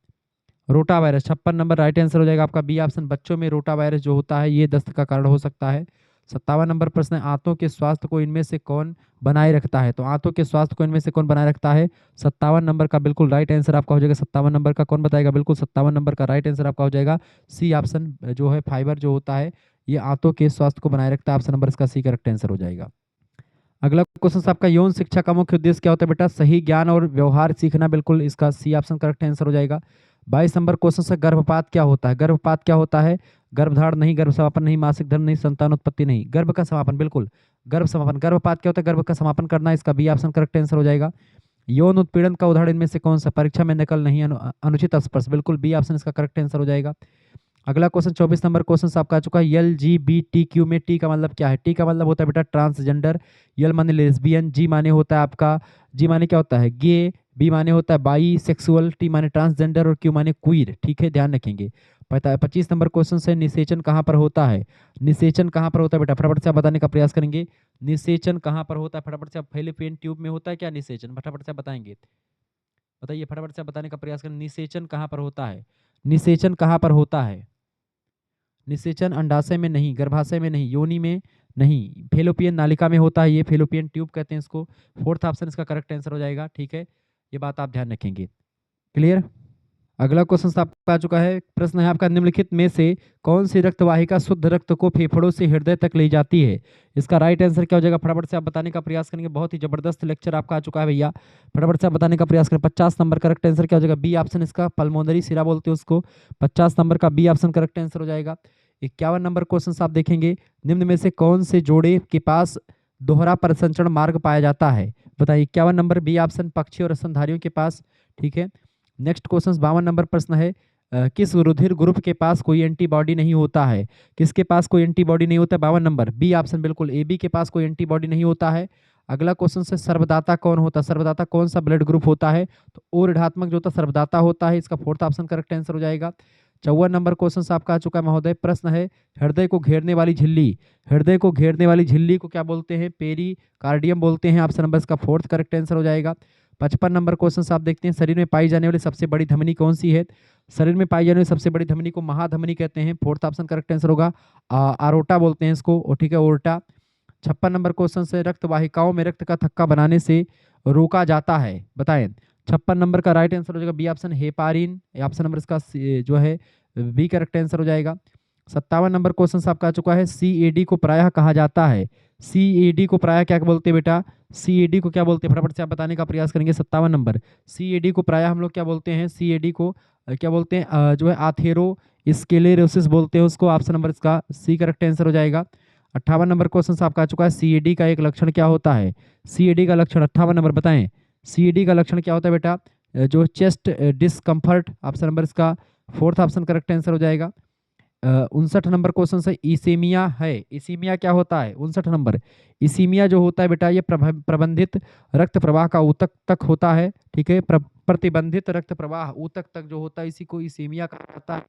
rota virus. 56 number right answer हो जाएगा आपका, बी ऑप्शन, बच्चों में रोटा वायरस जो होता है ये दस्त का कारण हो सकता है। 57 नंबर प्रश्न है, आंतों के स्वास्थ्य को इनमें से कौन बनाए रखता है, तो आंतों के स्वास्थ्य को इनमें से कौन बनाए रखता है, 57 नंबर का बिल्कुल राइट आंसर आपका हो जाएगा। 57 नंबर का कौन बताएगा, बिल्कुल 57 नंबर का राइट आंसर आपका हो जाएगा सी ऑप्शन, जो है फाइबर जो होता है ये आंतों के स्वास्थ्य को बनाए रखता है, ऑप्शन नंबर इसका सी करेक्ट आंसर हो जाएगा। अगला क्वेश्चन आपका, यौन शिक्षा का मुख्य उद्देश्य क्या होता है बेटा, सही ज्ञान और व्यवहार सीखना, बिल्कुल इसका सी ऑप्शन करेक्ट आंसर हो जाएगा। 22 नंबर क्वेश्चन से, गर्भपात क्या होता है, गर्भपात क्या होता है, गर्भधारण नहीं, गर्भ समापन नहीं, मासिक धर्म नहीं, संतान उत्पत्ति नहीं, गर्भ का समापन, बिल्कुल गर्भ समापन। गर्भपात क्या होता है, गर्भ का समापन करना, इसका बी ऑप्शन करेक्ट आंसर हो जाएगा। यौन उत्पीड़न का उदाहरण इनमें से कौन सा, परीक्षा में नकल नहीं, अनुचित स्पर्श, बिल्कुल बी ऑप्शन इसका करेक्ट आंसर हो जाएगा। अगला क्वेश्चन 24 नंबर क्वेश्चन आपका आ चुका है, LGBTQ में टी का मतलब क्या है, टी का मतलब होता है बेटा ट्रांसजेंडर, यल माने लेस्बियन, जी माने होता है आपका, जी माने क्या होता है गे, बी माने होता है बाई सेक्सुअल, टी माने ट्रांसजेंडर और क्यू माने क्वीर, ठीक है ध्यान रखेंगे। 25 नंबर क्वेश्चन से, निषेचन कहाँ पर होता है, निषेचन कहाँ पर होता है बेटा, फटाफट से आप बताने का प्रयास करेंगे, निषेचन कहाँ पर होता है, फटाफट से आप, फैलोपियन ट्यूब में होता है क्या निषेचन, फटाफट से आप बताएंगे, बताइए फटाफट से आप बताने का प्रयास करें, निषेचन कहाँ पर होता है, निषेचन कहाँ पर होता है, निषेचन अंडाशय में नहीं, गर्भाशय में नहीं, योनि में नहीं, फेलोपियन नालिका में होता है, ये फेलोपियन ट्यूब कहते हैं इसको, फोर्थ ऑप्शन इसका करेक्ट आंसर हो जाएगा, ठीक है ये बात आप ध्यान रखेंगे, क्लियर। अगला क्वेश्चन आपका आ चुका है, प्रश्न है आपका, निम्नलिखित में से कौन सी रक्त वाहिका शुद्ध रक्त को फेफड़ों से हृदय तक ले जाती है, इसका राइट आंसर क्या हो जाएगा, फटाफट से आप बताने का प्रयास करेंगे, बहुत ही जबरदस्त लेक्चर आपका आ चुका है भैया, फटाफट से आप बताने का प्रयास करें। 50 नंबर करेक्ट आंसर क्या हो जाएगा, बी ऑप्शन इसका, पल्मोनरी सिरा बोलते हैं उसको, 50 नंबर का बी ऑप्शन करेक्ट आंसर हो जाएगा। 51 नंबर क्वेश्चन आप देखेंगे, निम्न में से कौन से जोड़े के पास दोहरा परिसंचरण मार्ग पाया जाता है, बताइए। 51 नंबर बी ऑप्शन, पक्षी और स्तनधारियों के पास, ठीक है। नेक्स्ट क्वेश्चन 52 नंबर प्रश्न है, किस रुधिर ग्रुप के पास कोई एंटीबॉडी नहीं होता है, किसके पास कोई एंटीबॉडी नहीं होता है, 52 नंबर बी ऑप्शन, बिल्कुल ए बी के पास कोई एंटीबॉडी नहीं होता है। अगला क्वेश्चन से, सर्वदाता कौन होता है, सर्वदाता कौन सा ब्लड ग्रुप होता है, तो ओ ऋणात्मक जो होता है सर्वदाता होता है, इसका फोर्थ ऑप्शन करेक्ट आंसर हो जाएगा। 54 नंबर क्वेश्चन आपका आ चुका है महोदय, प्रश्न है, हृदय को घेरने वाली झिल्ली, हृदय को घेरने वाली झिल्ली को क्या बोलते हैं, पेरिकार्डियम बोलते हैं, ऑप्शन नंबर इसका फोर्थ करेक्ट आंसर हो जाएगा। 55 नंबर क्वेश्चन आप देखते हैं, शरीर में पाई जाने वाली सबसे बड़ी धमनी कौन सी है, शरीर में पाई जाने वाली सबसे बड़ी धमनी को महाधमनी कहते हैं, फोर्थ ऑप्शन करेक्ट आंसर होगा, आरोटा बोलते हैं इसको, और ठीक है ओर्टा। 56 नंबर क्वेश्चन से, रक्त वाहिकाओं में रक्त का थक्का बनाने से रोका जाता है, बताएं। 56 नंबर का राइट आंसर हो जाएगा B option, heparin, option number इसका जो है बी करेक्ट आंसर हो जाएगा। 57 नंबर क्वेश्चन आपका आ चुका है, CAD को प्रायः कहा जाता है, CAD को प्रायः क्या बोलते हैं बेटा, CAD को क्या बोलते हैं, फटाफट से आप बताने का प्रयास करेंगे। 57 नंबर, CAD को प्रायः हम लोग क्या बोलते हैं, CAD को क्या बोलते हैं, जो है आथेरो स्क्लेरोसिस बोलते हैं उसको, ऑप्शन नंबर इसका सी करेक्ट आंसर हो जाएगा। 58 नंबर क्वेश्चन आपका आ चुका है, CAD का एक लक्षण क्या होता है, CAD का लक्षण 58 नंबर बताएं, CAD का लक्षण क्या होता है बेटा, जो चेस्ट डिस्कम्फर्ट, ऑप्शन नंबर इसका फोर्थ ऑप्शन करेक्ट आंसर हो जाएगा। 59 नंबर क्वेश्चन से इसीमिया है। इसीमिया क्या होता है? 59 नंबर। इसीमिया जो होता है बेटा ये प्रबंधित रक्त प्रवाह का ऊतक तक होता है। ठीक है, प्रतिबंधित रक्त प्रवाह ऊतक तक जो होता है इसी को इसीमिया कहा जाता है।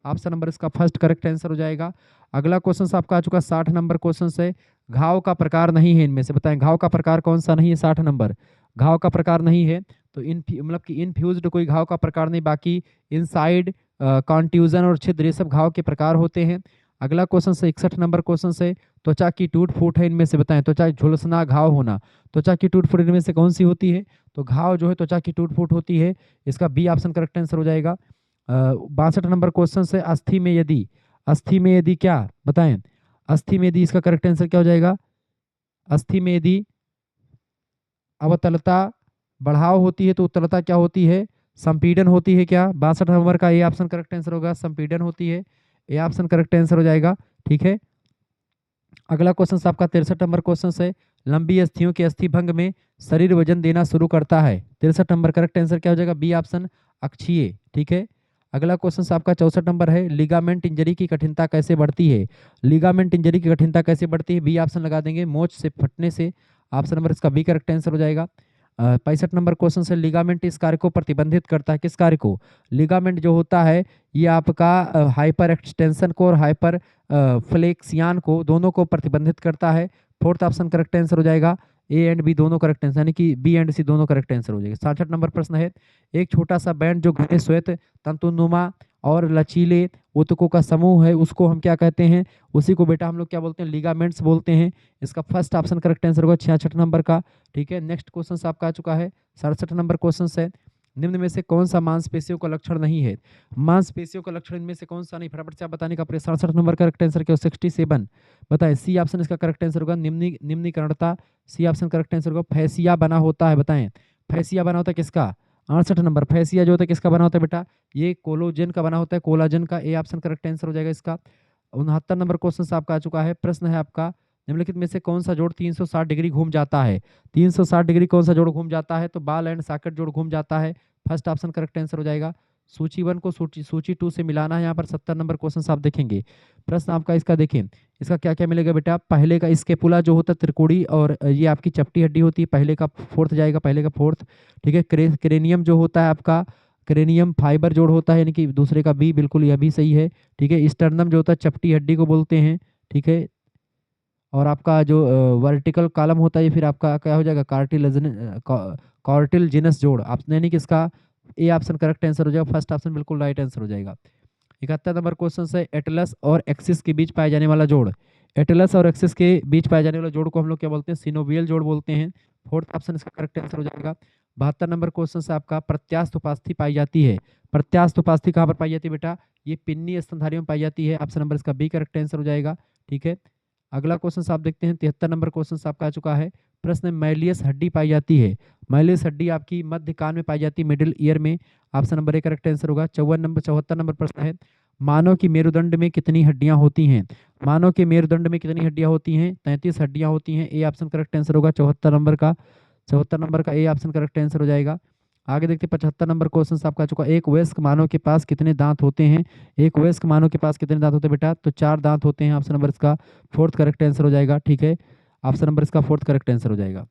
ऑप्शन नंबर इसका फर्स्ट करेक्ट आंसर हो जाएगा। अगला क्वेश्चन आपका आ चुका 60 नंबर क्वेश्चन से, घाव का प्रकार नहीं है इनमें से, बताएं घाव का प्रकार कौन सा नहीं है? 60 नंबर, घाव का प्रकार नहीं है तो इन मतलब कि इनफ्यूज्ड कोई घाव का प्रकार नहीं, बाकी इनसाइड, कॉन्ट्यूजन और छिद्र ये सब घाव के प्रकार होते हैं। अगला क्वेश्चन से 61 नंबर क्वेश्चन से, त्वचा की टूट फूट है इनमें से, बताएं त्वचा झुलसना, घाव होना, त्वचा की टूट फूट इनमें से कौन सी होती है? तो घाव जो है त्वचा की टूट फूट होती है, इसका बी ऑप्शन करेक्ट आंसर हो जाएगा। 62 नंबर क्वेश्चन से, अस्थि में यदि, अस्थि में यदि क्या, बताएं अस्थि में यदि, इसका करेक्ट आंसर क्या हो जाएगा? अस्थि में यदि अवतलता बढ़ाव होती है तो उत्तलता क्या होती है? संपीडन होती है क्या? 62 नंबर का ए ऑप्शन करेक्ट आंसर होगा, संपीडन होती है, ए ऑप्शन करेक्ट आंसर हो जाएगा। ठीक है, अगला क्वेश्चन आपका 63 नंबर क्वेश्चन है, लंबी अस्थियों के अस्थि भंग में शरीर वजन देना शुरू करता है। 63 नंबर करेक्ट आंसर क्या हो जाएगा? बी ऑप्शन, अक्षीय। ठीक है, अगला क्वेश्चन आपका 64 नंबर है, लिगामेंट इंजरी की कठिनता कैसे बढ़ती है? लिगामेंट इंजरी की कठिनता कैसे बढ़ती है? बी ऑप्शन लगा देंगे, मोच से फटने से। ऑप्शन नंबर इसका बी करेक्ट आंसर हो जाएगा। 65 नंबर क्वेश्चन से, लिगामेंट इस कार्य को प्रतिबंधित करता है, किस कार्य को? लिगामेंट जो होता है ये आपका हाइपर एक्सटेंशन को और हाइपर फ्लेक्सियन को, दोनों को प्रतिबंधित करता है। फोर्थ ऑप्शन करेक्ट आंसर हो जाएगा, ए एंड बी दोनों करेक्ट आंसर, यानी कि बी एंड सी दोनों करेक्ट आंसर हो जाएगा। 67 नंबर प्रश्न है, एक छोटा सा बैंड जो घने श्वेत तंतुनुमा और लचीले ऊतकों का समूह है उसको हम क्या कहते हैं? उसी को बेटा हम लोग क्या बोलते हैं? लिगामेंट्स बोलते हैं। इसका फर्स्ट ऑप्शन करेक्ट आंसर होगा 66 नंबर का। ठीक है, नेक्स्ट क्वेश्चन आपका आ चुका है 67 नंबर क्वेश्चन है, निम्न में से कौन सा मांसपेशियों का लक्षण नहीं है? मांसपेशियों का लक्षण इनमें से कौन सा नहीं? फटाफट से आप बताने का प्रयास। 67 नंबर करेक्ट आंसर क्या? 67 बताएं, सी ऑप्शन इसका करेक्ट आंसर होगा, निम्नीकरणता। सी ऑप्शन करेक्ट आंसर होगा, फैसिया बना होता है, बताएं फैसिया बना होता है किसका? 68 नंबर, फैसिया जो होता है किसका बना होता है बेटा? ये कोलोजन का बना होता है, कोलाजन का। ए ऑप्शन करेक्ट आंसर हो जाएगा इसका। 69 नंबर क्वेश्चन आपका आ चुका है, प्रश्न है आपका, निम्नलिखित में से कौन सा जोड़ 360 डिग्री घूम जाता है? 360 डिग्री कौन सा जोड़ घूम जाता है? तो बाल एंड सॉकेट जोड़ घूम जाता है, फर्स्ट ऑप्शन करेक्ट आंसर हो जाएगा। सूची 1 को सूची 2 से मिलाना है, यहाँ पर 70 नंबर क्वेश्चन आप देखेंगे। प्रश्न आपका इसका देखें, इसका क्या क्या मिलेगा बेटा? पहले का स्केपुला जो होता है त्रिकोणी, और ये आपकी चपटी हड्डी होती है, पहले का फोर्थ जाएगा, पहले का फोर्थ। ठीक है, क्रेनियम जो होता है आपका, क्रेनियम फाइबर जोड़ होता है, यानी कि दूसरे का बी, बिल्कुल यह भी सही है। ठीक है, स्टर्नम जो होता है चपटी हड्डी को बोलते हैं। ठीक है, और आपका जो वर्टिकल कॉलम होता है फिर आपका क्या हो जाएगा? कार्टिलजिनस जोड़। आप यानी कि इसका ए ऑप्शन करेक्ट आंसर हो जाएगा, फर्स्ट ऑप्शन बिल्कुल राइट आंसर हो जाएगा। 71 नंबर क्वेश्चन है, एटलस और एक्सिस के बीच पाए जाने वाला जोड़। एटलस और एक्सिस के बीच पाए जाने वाला जोड़ को हम लोग क्या बोलते हैं? सिनोवियल जोड़ बोलते हैं, फोर्थ ऑप्शन इसका करेक्ट आंसर हो जाएगा। 72 नंबर क्वेश्चन से आपका, प्रत्यास्थ उपास्थि पाई जाती है। प्रत्यास्थ उपास्थि कहाँ पर पाई जाती है बेटा? ये पिन्नी स्तनधारियों में पाई जाती है, ऑप्शन नंबर इसका बी करेक्ट आंसर हो जाएगा। ठीक है, अगला क्वेश्चन आप देखते हैं 73 नंबर क्वेश्चन आपका आ चुका है, प्रश्न मैलियस हड्डी पाई जाती है। मैलियस हड्डी आपकी मध्य कान में पाई जाती है, मिडिल ईयर में, option number A correct answer होगा। 74 नंबर प्रश्न है, मानव की मेरुदंड में कितनी हड्डियां होती हैं? मानव के मेरुदंड में कितनी हड्डियां होती हैं? 33 हड्डियां होती हैं, ए ऑप्शन करेक्ट आंसर होगा 74 नंबर का। 74 नंबर का ए ऑप्शन करेक्ट आंसर हो जाएगा। आगे देखते हैं 75 नंबर क्वेश्चन आपका आ चुका, एक वयस्क मानव के पास कितने दांत होते हैं? एक वयस्क मानव के पास कितने दांत होते हैं बेटा? तो 4 दांत होते हैं, ऑप्शन नंबर इसका फोर्थ करेक्ट आंसर हो जाएगा। ठीक है, ऑप्शन नंबर इसका फोर्थ करेक्ट आंसर हो जाएगा।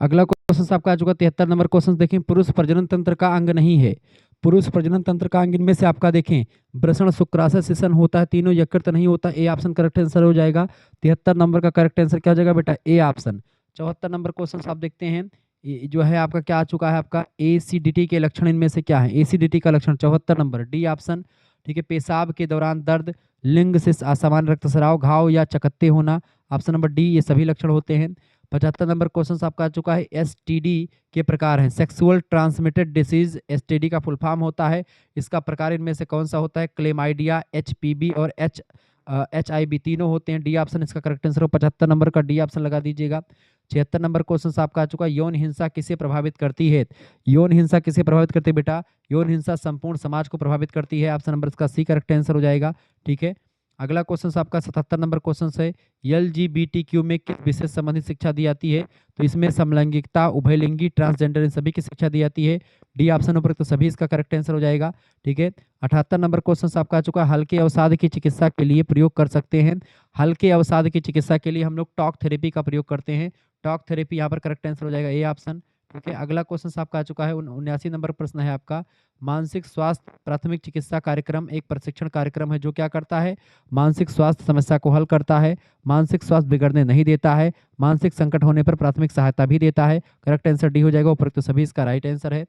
अगला क्वेश्चन आपका आ चुका 73 नंबर क्वेश्चन देखें, पुरुष प्रजनन तंत्र का अंग नहीं है। पुरुष प्रजनन तंत्र का अंग इनमें से आपका देखें, वृषण, शुक्राशय, शिशन होता है, तीनों यकृत नहीं होता, ए ऑप्शन करेक्ट आंसर हो जाएगा। 73 नंबर का करेक्ट आंसर क्या हो जाएगा बेटा? A option. 74 नंबर क्वेश्चन आप देखते हैं, जो है आपका क्या आ चुका है? आपका एसिडिटी के लक्षण इनमें से क्या है? एसिडिटी का लक्षण 74 नंबर, डी ऑप्शन। ठीक है, पेशाब के दौरान दर्द, लिंग से असामान्य रक्तस्राव, घाव या चकत्ते होना, ऑप्शन नंबर डी, ये सभी लक्षण होते हैं। 75 नंबर क्वेश्चन आपका आ चुका है, एसटीडी के प्रकार हैं। सेक्सुअल ट्रांसमिटेड डिसीज, एसटीडी का फुल फॉर्म होता है, इसका प्रकार इनमें से कौन सा होता है? क्लेमाइडिया, एचपीवी और एचआईवी तीनों होते हैं, डी ऑप्शन इसका करेक्ट आंसर हो। 75 नंबर का डी ऑप्शन लगा दीजिएगा। 76 नंबर क्वेश्चन आपका आ चुका है, यौन हिंसा किसे प्रभावित करती है? यौन हिंसा किसे प्रभावित करती है बेटा? यौन हिंसा संपूर्ण समाज को प्रभावित करती है, ऑप्शन नंबर इसका सी करेक्ट आंसर हो जाएगा। ठीक है, अगला क्वेश्चन आपका 77 नंबर क्वेश्चन है, LGBTQ में किस विषय से संबंधित शिक्षा दी जाती है? तो इसमें समलैंगिकता, उभयलिंगी, ट्रांसजेंडर इन सभी की शिक्षा दी जाती है। डी ऑप्शन उपरोक्त सभी इसका करेक्ट आंसर हो जाएगा। ठीक है, 78 नंबर क्वेश्चन आपका आ चुका है, हल्के अवसाद की चिकित्सा के लिए प्रयोग कर सकते हैं। हल्के अवसाद की चिकित्सा के लिए हम लोग टॉक थेरेपी का प्रयोग करते हैं। टॉक थेरेपी यहाँ पर करेक्ट आंसर हो जाएगा, ए ऑप्शन। ठीक है, अगला क्वेश्चन आपका आ चुका है, 79 नंबर प्रश्न है आपका, मानसिक स्वास्थ्य प्राथमिक चिकित्सा कार्यक्रम एक प्रशिक्षण कार्यक्रम है जो क्या करता है? मानसिक स्वास्थ्य समस्या को हल करता है, मानसिक स्वास्थ्य बिगड़ने नहीं देता है, मानसिक संकट होने पर प्राथमिक सहायता भी देता है। करेक्ट आंसर डी हो जाएगा, उपरोक्त सभी इसका राइट आंसर है।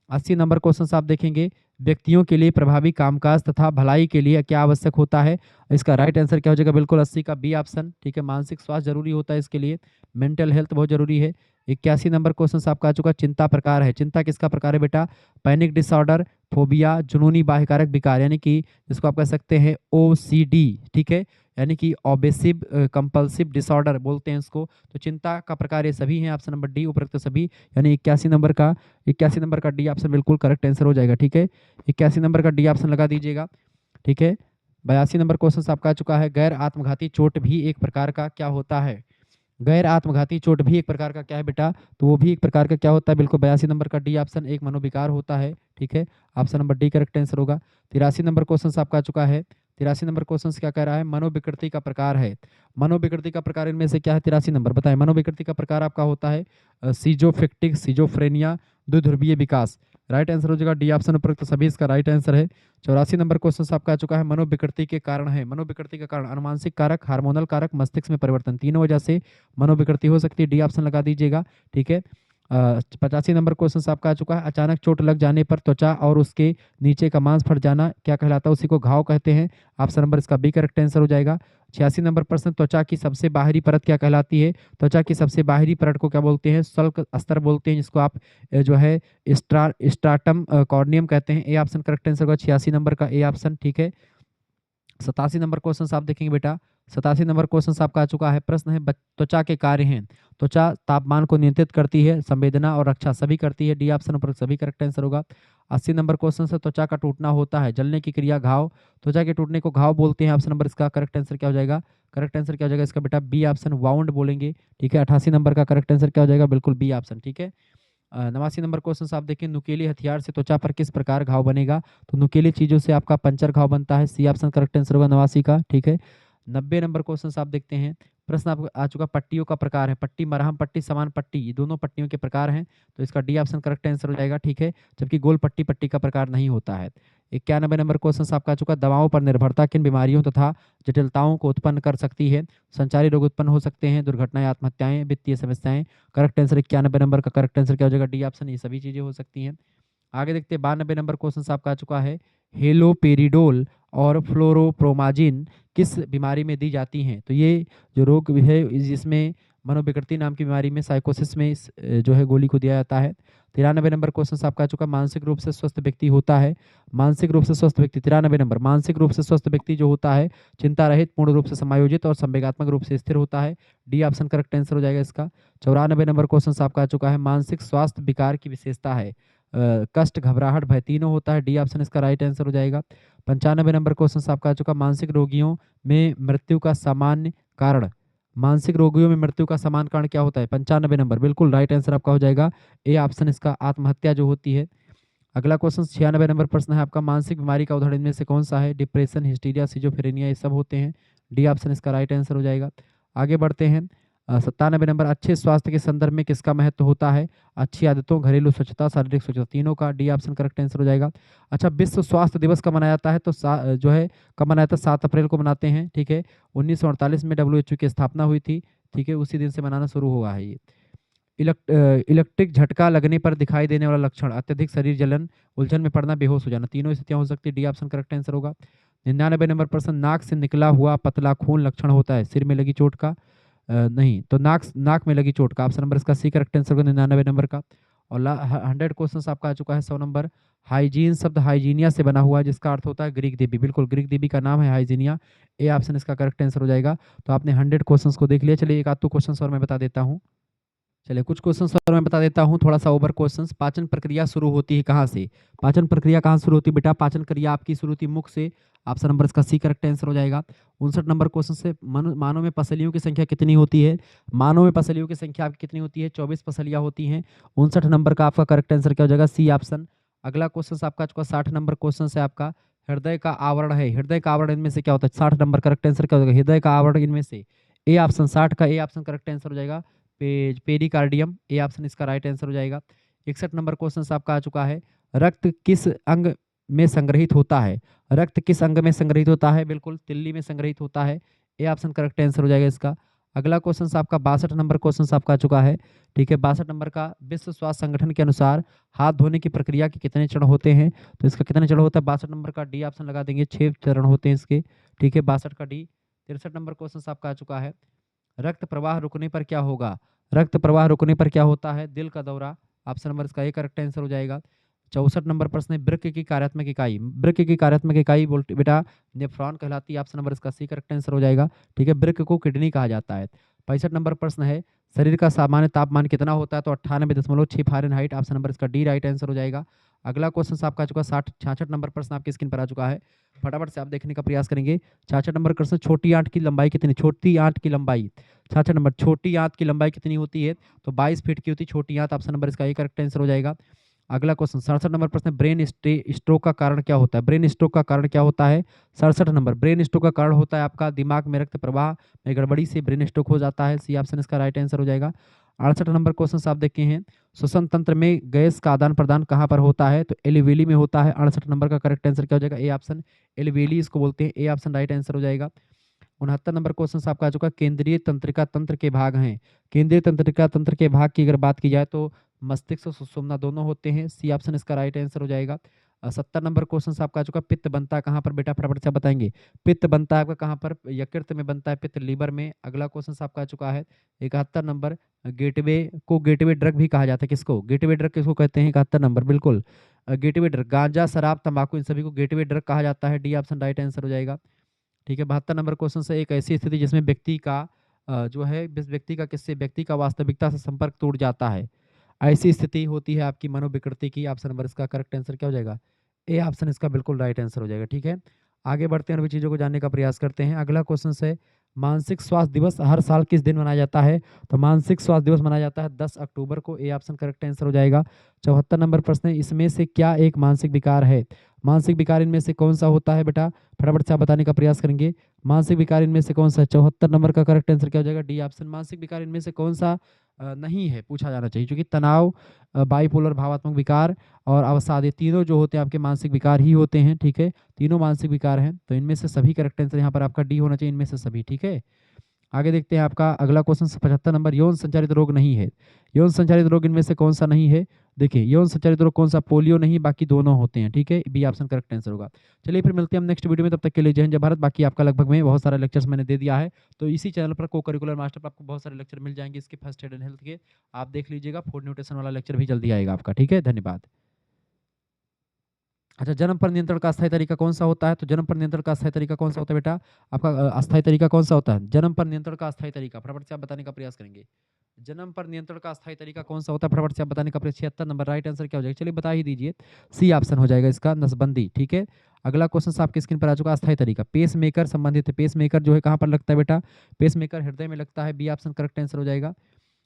80 नंबर क्वेश्चन आप देखेंगे, व्यक्तियों के लिए प्रभावी कामकाज तथा भलाई के लिए क्या आवश्यक होता है? इसका राइट आंसर क्या हो जाएगा? बिल्कुल 80 का बी ऑप्शन। ठीक है, मानसिक स्वास्थ्य जरूरी होता है इसके लिए, मेंटल हेल्थ बहुत जरूरी है। 81 नंबर क्वेश्चन आपका आ चुका, चिंता प्रकार है, चिंता किसका प्रकार है बेटा? पैनिक डिसऑर्डर, फोबिया, जुनूनी बाह्यकारक विकार, यानी कि जिसको आप कह सकते हैं OCD। ठीक है, यानी कि ऑब्सेसिव कंपल्सिव डिसऑर्डर बोलते हैं इसको। तो चिंता का प्रकार ये सभी हैं, ऑप्शन नंबर डी उपरोक्त सभी, यानी 81 नंबर का डी ऑप्शन बिल्कुल करेक्ट आंसर हो जाएगा। ठीक है, 81 नंबर का डी ऑप्शन लगा दीजिएगा। ठीक है, 82 नंबर क्वेश्चन आपका आ चुका है, गैर आत्मघाती चोट भी एक प्रकार का क्या होता है? गैर आत्मघाती चोट भी एक प्रकार का क्या है बेटा? तो वो भी एक प्रकार का क्या होता है? बिल्कुल 82 नंबर का डी ऑप्शन, एक मनोविकार होता है। ठीक है, option number D correct answer होगा। 83 नंबर क्वेश्चन आपका आ चुका है, 83 नंबर क्वेश्चन क्या कह रहा है? मनोविकृति का प्रकार है। मनोविकृति का प्रकार इनमें से क्या है? 83 नंबर बताएं। मनोविकृति का प्रकार आपका होता है सीजोफेक्टिक, सीजोफ्रेनिया, द्विध्रुवीय विकास। राइट आंसर हो जाएगा डी ऑप्शन उपरोक्त सभी इसका राइट आंसर है। 84 नंबर क्वेश्चन आपका आ चुका है, मनोविकृति के कारण है। मनोविकृति का कारण अनुमानसिक कारक, हार्मोनल कारक, मस्तिष्क में परिवर्तन, तीनों वजह से मनोविकृति हो सकती है। डी ऑप्शन लगा दीजिएगा। ठीक है, 85 नंबर क्वेश्चन आपका आ चुका है, अचानक चोट लग जाने पर त्वचा और उसके नीचे का मांस फट जाना क्या कहलाता है? उसी को घाव कहते हैं। ऑप्शन नंबर इसका बी करेक्ट आंसर हो जाएगा। 86 नंबर प्रश्न, त्वचा की सबसे बाहरी परत क्या कहलाती है? त्वचा की सबसे बाहरी परत को क्या बोलते हैं? शल्क अस्तर बोलते हैं, जिसको आप जो है स्ट्राटम कॉर्नियम कहते हैं। ए ऑप्शन करेक्ट आंसर होगा, 86 नंबर का ए ऑप्शन। ठीक है, 87 नंबर क्वेश्चन आप देखेंगे बेटा, 87 नंबर क्वेश्चन आपका आ चुका है, प्रश्न है त्वचा के कार्य हैं। त्वचा तापमान को नियंत्रित करती है, संवेदना और रक्षा सभी करती है। डी ऑप्शन पर सभी करेक्ट आंसर होगा। 80 नंबर क्वेश्चन से, त्वचा का टूटना होता है, जलने की क्रिया घाव, त्वचा के टूटने को घाव बोलते हैं। ऑप्शन नंबर इसका करेक्ट आंसर क्या हो जाएगा? करेक्ट आंसर क्या हो जाएगा इसका बेटा? बी ऑप्शन, वाउंड बोलेंगे। ठीक है, 88 नंबर का करेक्ट आंसर क्या हो जाएगा? बिल्कुल बी ऑप्शन। ठीक है, 89 नंबर क्वेश्चन आप देखिए, नुकीले हथियार से त्वचा पर किस प्रकार घाव बनेगा? तो नुकीली चीजों से आपका पंचर घाव बनता है। सी ऑप्शन करेक्ट आंसर होगा 89 का। ठीक है, 90 नंबर क्वेश्चन आप देखते हैं, प्रश्न आपको आ चुका, पट्टियों का प्रकार है, पट्टी, मरहम पट्टी, समान पट्टी, ये दोनों पट्टियों के प्रकार हैं। तो इसका डी ऑप्शन करेक्ट आंसर हो जाएगा। ठीक है, जबकि गोल पट्टी पट्टी का प्रकार नहीं होता है। 91 नंबर क्वेश्चन आपका आ चुका, दवाओं पर निर्भरता किन बीमारियों तथा जटिलताओं को उत्पन्न कर सकती है? संचारी रोग उत्पन्न हो सकते हैं, दुर्घटनाएं, आत्महत्याएं, वित्तीय समस्याएं। करेक्ट आंसर 91 नंबर का करेक्ट आंसर क्या हो जाएगा? डी ऑप्शन, ये सभी चीजें हो सकती हैं। आगे देखते हैं, 92 नंबर क्वेश्चन आपका आ चुका है, हेलोपेरिडोल और फ्लोरोप्रोमाजिन किस बीमारी में दी जाती हैं? तो ये जो रोग है, जिसमें मनोविकृति नाम की बीमारी में, साइकोसिस में इस जो है गोली को दिया जाता है। 93 नंबर क्वेश्चन आपका आ चुका, मानसिक रूप से स्वस्थ व्यक्ति होता है, मानसिक रूप से स्वस्थ व्यक्ति, 93 नंबर, मानसिक रूप से स्वस्थ व्यक्ति जो होता है, चिंता रहित, पूर्ण रूप से समायोजित और संवेगात्मक रूप से स्थिर होता है। डी ऑप्शन करेक्ट आंसर हो जाएगा इसका। 94 नंबर क्वेश्चन आपका आ चुका है, मानसिक स्वास्थ्य विकार की विशेषता है, कष्ट, घबराहट, भय, तीनों होता है। डी ऑप्शन इसका राइट आंसर हो जाएगा। 95 नंबर क्वेश्चन आपका आ चुका, मानसिक रोगियों में मृत्यु का सामान्य कारण, मानसिक रोगियों में मृत्यु का सामान्य कारण क्या होता है? 95 नंबर, बिल्कुल राइट आंसर आपका हो जाएगा, ए ऑप्शन इसका, आत्महत्या जो होती है। अगला क्वेश्चन 96 नंबर प्रश्न है आपका, मानसिक बीमारी का उदाहरण इनमें से कौन सा है? डिप्रेशन, हिस्टीरिया, सिजोफ्रेनिया, ये सब होते हैं। डी ऑप्शन इसका राइट आंसर हो जाएगा। आगे बढ़ते हैं, 97 नंबर, अच्छे स्वास्थ्य के संदर्भ में किसका महत्व होता है? अच्छी आदतों, घरेलू स्वच्छता, शारीरिक स्वच्छता, तीनों का। डी ऑप्शन करेक्ट आंसर हो जाएगा। अच्छा, विश्व स्वास्थ्य दिवस कब मनाया जाता है? तो जो है कब मनाया जाता है? 7 अप्रैल को मनाते हैं। ठीक है, 1948 में WHO की स्थापना हुई थी। ठीक है, उसी दिन से मनाना शुरू हुआ है ये। इलेक्ट्रिक झटका लगने पर दिखाई देने वाला लक्षण, अत्यधिक शरीर जलन, उलझन में पड़ना, बेहोश हो जाना, तीनों स्थितियां हो सकती है। डी ऑप्शन करेक्ट आंसर होगा। 99 नंबर प्रश्न, नाक से निकला हुआ पतला खून लक्षण होता है सिर में लगी चोट का? नहीं, तो नाक में लगी चोट का। ऑप्शन नंबर इसका सी करेक्ट आंसर होगा 99 नंबर का। और 100 क्वेश्चन आपका आ चुका है, 100 नंबर, हाइजीन शब्द हाइजीनिया से बना हुआ है, जिसका अर्थ होता है ग्रीक देवी। बिल्कुल, ग्रीक देवी का नाम है हाइजीनिया। ए ऑप्शन इसका करेक्ट आंसर हो जाएगा। तो आपने 100 क्वेश्चन को देख लिया। चलिए एक आध दो क्वेश्चन और मैं बता देता हूँ। चलिए कुछ क्वेश्चंस और मैं बता देता हूँ, थोड़ा सा ओवर क्वेश्चंस। पाचन प्रक्रिया शुरू होती है कहाँ से? पाचन प्रक्रिया कहाँ शुरू होती है बेटा? पाचन क्रिया आपकी शुरू होती है मुख से। ऑप्शन नंबर इसका सी करेक्ट आंसर हो जाएगा। 59 नंबर क्वेश्चन से मानव में पसलियों की संख्या कितनी होती है? मानव में पसलियों की संख्या आपकी कितनी होती है? 24 पसलियाँ होती हैं। 59 नंबर का आपका करेक्ट आंसर क्या हो जाएगा? C option. अगला क्वेश्चन आपका 60 नंबर क्वेश्चन है आपका, हृदय का आवरण है। हृदय का आवरण इनमें से क्या होता है? 60 नंबर करेक्ट आंसर क्या हो जाएगा? हृदय का आवरण इनमें से ए ऑप्शन, 60 का ए ऑप्शन करेक्ट आंसर हो जाएगा। पेरिकार्डियम, ए ऑप्शन इसका राइट आंसर हो जाएगा। 61 नंबर क्वेश्चन आपका आ चुका है, रक्त किस अंग में संग्रहित होता है? रक्त किस अंग में संग्रहित होता है? बिल्कुल तिल्ली में संग्रहित होता है। ए ऑप्शन करेक्ट आंसर हो जाएगा इसका। अगला क्वेश्चन आपका 62 नंबर क्वेश्चन आपका आ चुका है, ठीक है। 62 नंबर का, विश्व स्वास्थ्य संगठन के अनुसार हाथ धोने की प्रक्रिया के कितने चरण होते हैं? तो इसका कितने चरण होता है? 62 नंबर का डी ऑप्शन लगा देंगे, 6 चरण होते हैं इसके, ठीक है। 62 का डी। 63 नंबर क्वेश्चन आपका आ चुका है, रक्त प्रवाह रुकने पर क्या होगा? रक्त प्रवाह रुकने पर क्या होता है? दिल का दौरा। ऑप्शन नंबर इसका ए करेक्ट आंसर हो जाएगा। 64 नंबर प्रश्न है, वृक्क की कार्यात्मक इकाई। वृक्क की कार्यात्मक इकाई बोलते बेटा नेफ्रॉन कहलाती है। ऑप्शन नंबर इसका सी करेक्ट आंसर हो जाएगा, ठीक है। वृक्क को किडनी कहा जाता है। 65 नंबर प्रश्न है, शरीर का सामान्य तापमान कितना होता है? तो 98.6 फ़ारेनहाइट। ऑप्शन नंबर इसका डी राइट आंसर हो जाएगा। अगला क्वेश्चन आपका आ चुका 66 नंबर प्रश्न आपकी स्क्रीन पर आ चुका है, फटाफट से आप देखने का प्रयास करेंगे। 66 नंबर प्रश्न, छोटी आंत की लंबाई कितनी? छोटी आंत की लंबाई 66 नंबर, छोटी आंत की लंबाई कितनी होती है? तो 22 फीट की होती है छोटी आंत। ऑप्शन नंबर इसका ए करेक्ट आंसर हो जाएगा। अगला क्वेश्चन 67 नंबर प्रश्न, ब्रेन स्ट्रोक का कारण क्या होता है? ब्रेन स्ट्रोक का कारण क्या होता है? 67 नंबर, ब्रेन स्ट्रोक का कारण होता है आपका दिमाग में रक्त प्रवाह में गड़बड़ी से ब्रेन स्ट्रोक हो जाता है। सी ऑप्शन इसका राइट आंसर हो जाएगा। 68 नंबर क्वेश्चन आप देखे हैं, श्वसन तंत्र में गैस का आदान प्रदान कहाँ पर होता है? तो एलिवेली में होता है। 68 नंबर का करेक्ट आंसर क्या हो जाएगा? ए ऑप्शन, एलिवेली इसको बोलते हैं। ए ऑप्शन राइट आंसर हो जाएगा। 69 नंबर क्वेश्चन आपका आ चुका, केंद्रीय तंत्रिका तंत्र के भाग हैं। केंद्रीय तंत्रिका तंत्र के भाग की अगर बात की जाए तो मस्तिष्क और सुषुम्ना दोनों होते हैं। सी ऑप्शन इसका राइट आंसर हो जाएगा। 70 नंबर क्वेश्चन आपका आ चुका, पित्त बनता कहाँ पर बेटा? फटाफट से बताएंगे। पित्त बनता है आपका कहाँ पर? यकृत में बनता है पित्त, लीवर में। अगला क्वेश्चन आपका आ चुका है 71 नंबर, गेटवे को गेटवे ड्रग भी कहा जाता है। किसको गेटवे ड्रग किसको कहते हैं? 71 नंबर, बिल्कुल गेटवे ड्रग, गांजा शराब तंबाकू इन सभी को गेटवे ड्रग कहा जाता है। डी ऑप्शन राइट आंसर हो जाएगा, ठीक है। 72 नंबर क्वेश्चन से, एक ऐसी स्थिति जिसमें व्यक्ति का जो है व्यक्ति का किससे व्यक्ति का वास्तविकता से संपर्क टूट जाता है, ऐसी स्थिति होती है आपकी मनोविकृति की। ऑप्शन नंबर इसका करेक्ट आंसर क्या हो जाएगा? ए ऑप्शन इसका बिल्कुल राइट आंसर हो जाएगा, ठीक है। आगे बढ़ते हैं और भी चीज़ों को जानने का प्रयास करते हैं। अगला क्वेश्चन है, मानसिक स्वास्थ्य दिवस हर साल किस दिन मनाया जाता है? तो मानसिक स्वास्थ्य दिवस मनाया जाता है 10 अक्टूबर को। ए ऑप्शन करेक्ट आंसर हो जाएगा। 74 नंबर प्रश्न है, इसमें से क्या एक मानसिक विकार है? मानसिक विकार इनमें से कौन सा होता है बेटा? फटाफट से आप बताने का प्रयास करेंगे। मानसिक विकार इनमें से कौन सा है? 74 नंबर का करेक्ट आंसर क्या हो जाएगा? डी ऑप्शन, मानसिक विकार इनमें से कौन सा नहीं है पूछा जाना चाहिए, क्योंकि तनाव, बाइपोलर भावात्मक विकार और अवसाद, ये तीनों जो होते हैं आपके मानसिक विकार ही होते हैं, ठीक है। तीनों मानसिक विकार हैं, तो इनमें से सभी करेक्ट आंसर यहाँ पर आपका डी होना चाहिए, इनमें से सभी, ठीक है। आगे देखते हैं आपका अगला क्वेश्चन 75 नंबर, यौन संचारित रोग नहीं है। यौन संचारित रोग इनमें से कौन सा नहीं है? देखिए यौन संचारित रोग कौन सा? पोलियो नहीं, बाकी दोनों होते हैं, ठीक है। बी ऑप्शन करेक्ट आंसर होगा। चलिए फिर मिलते हैं हम नेक्स्ट वीडियो में, तब तक के लिए जय हिंद जय भारत। बाकी आपका लगभग में बहुत सारा लेक्चर्स मैंने दे दिया है, तो इसी चैनल पर को करिकुलर मास्टर पर आपको बहुत सारे लेक्चर मिल जाएंगे इसके फर्स्ट एड एंड हेल्थ के, आप देख लीजिएगा। फूड न्यूट्रिशन वाला लेक्चर भी जल्दी आएगा आपका, ठीक है। धन्यवाद। अच्छा, जन्म पर नियंत्रण का अस्थायी तरीका कौन सा होता है? तो जन्म पर नियंत्रण का अस्थायी तरीका कौन सा होता है बेटा? आपका अस्थायी तरीका कौन सा होता है? जन्म पर नियंत्रण का अस्थायी तरीका, फटाफट से आप बताने का प्रयास करेंगे। जन्म पर नियंत्रण का अस्थायी तरीका कौन सा होता है? फटाफट से आप बताने का प्रयास। 76 नंबर राइट आंसर क्या हो जाएगा? चलिए बता ही दीजिए। सी ऑप्शन हो जाएगा इसका, नसबंदी, ठीक है। अगला क्वेश्चन आपकी स्क्रीन पर आ चुका, अस्थायी तरीका पेस मेकर संबंधित है। पेस मेकर जो है कहाँ पर लगता है बेटा? पेस मेकर हृदय में लगता है। बी ऑप्शन करेक्ट आंसर हो जाएगा।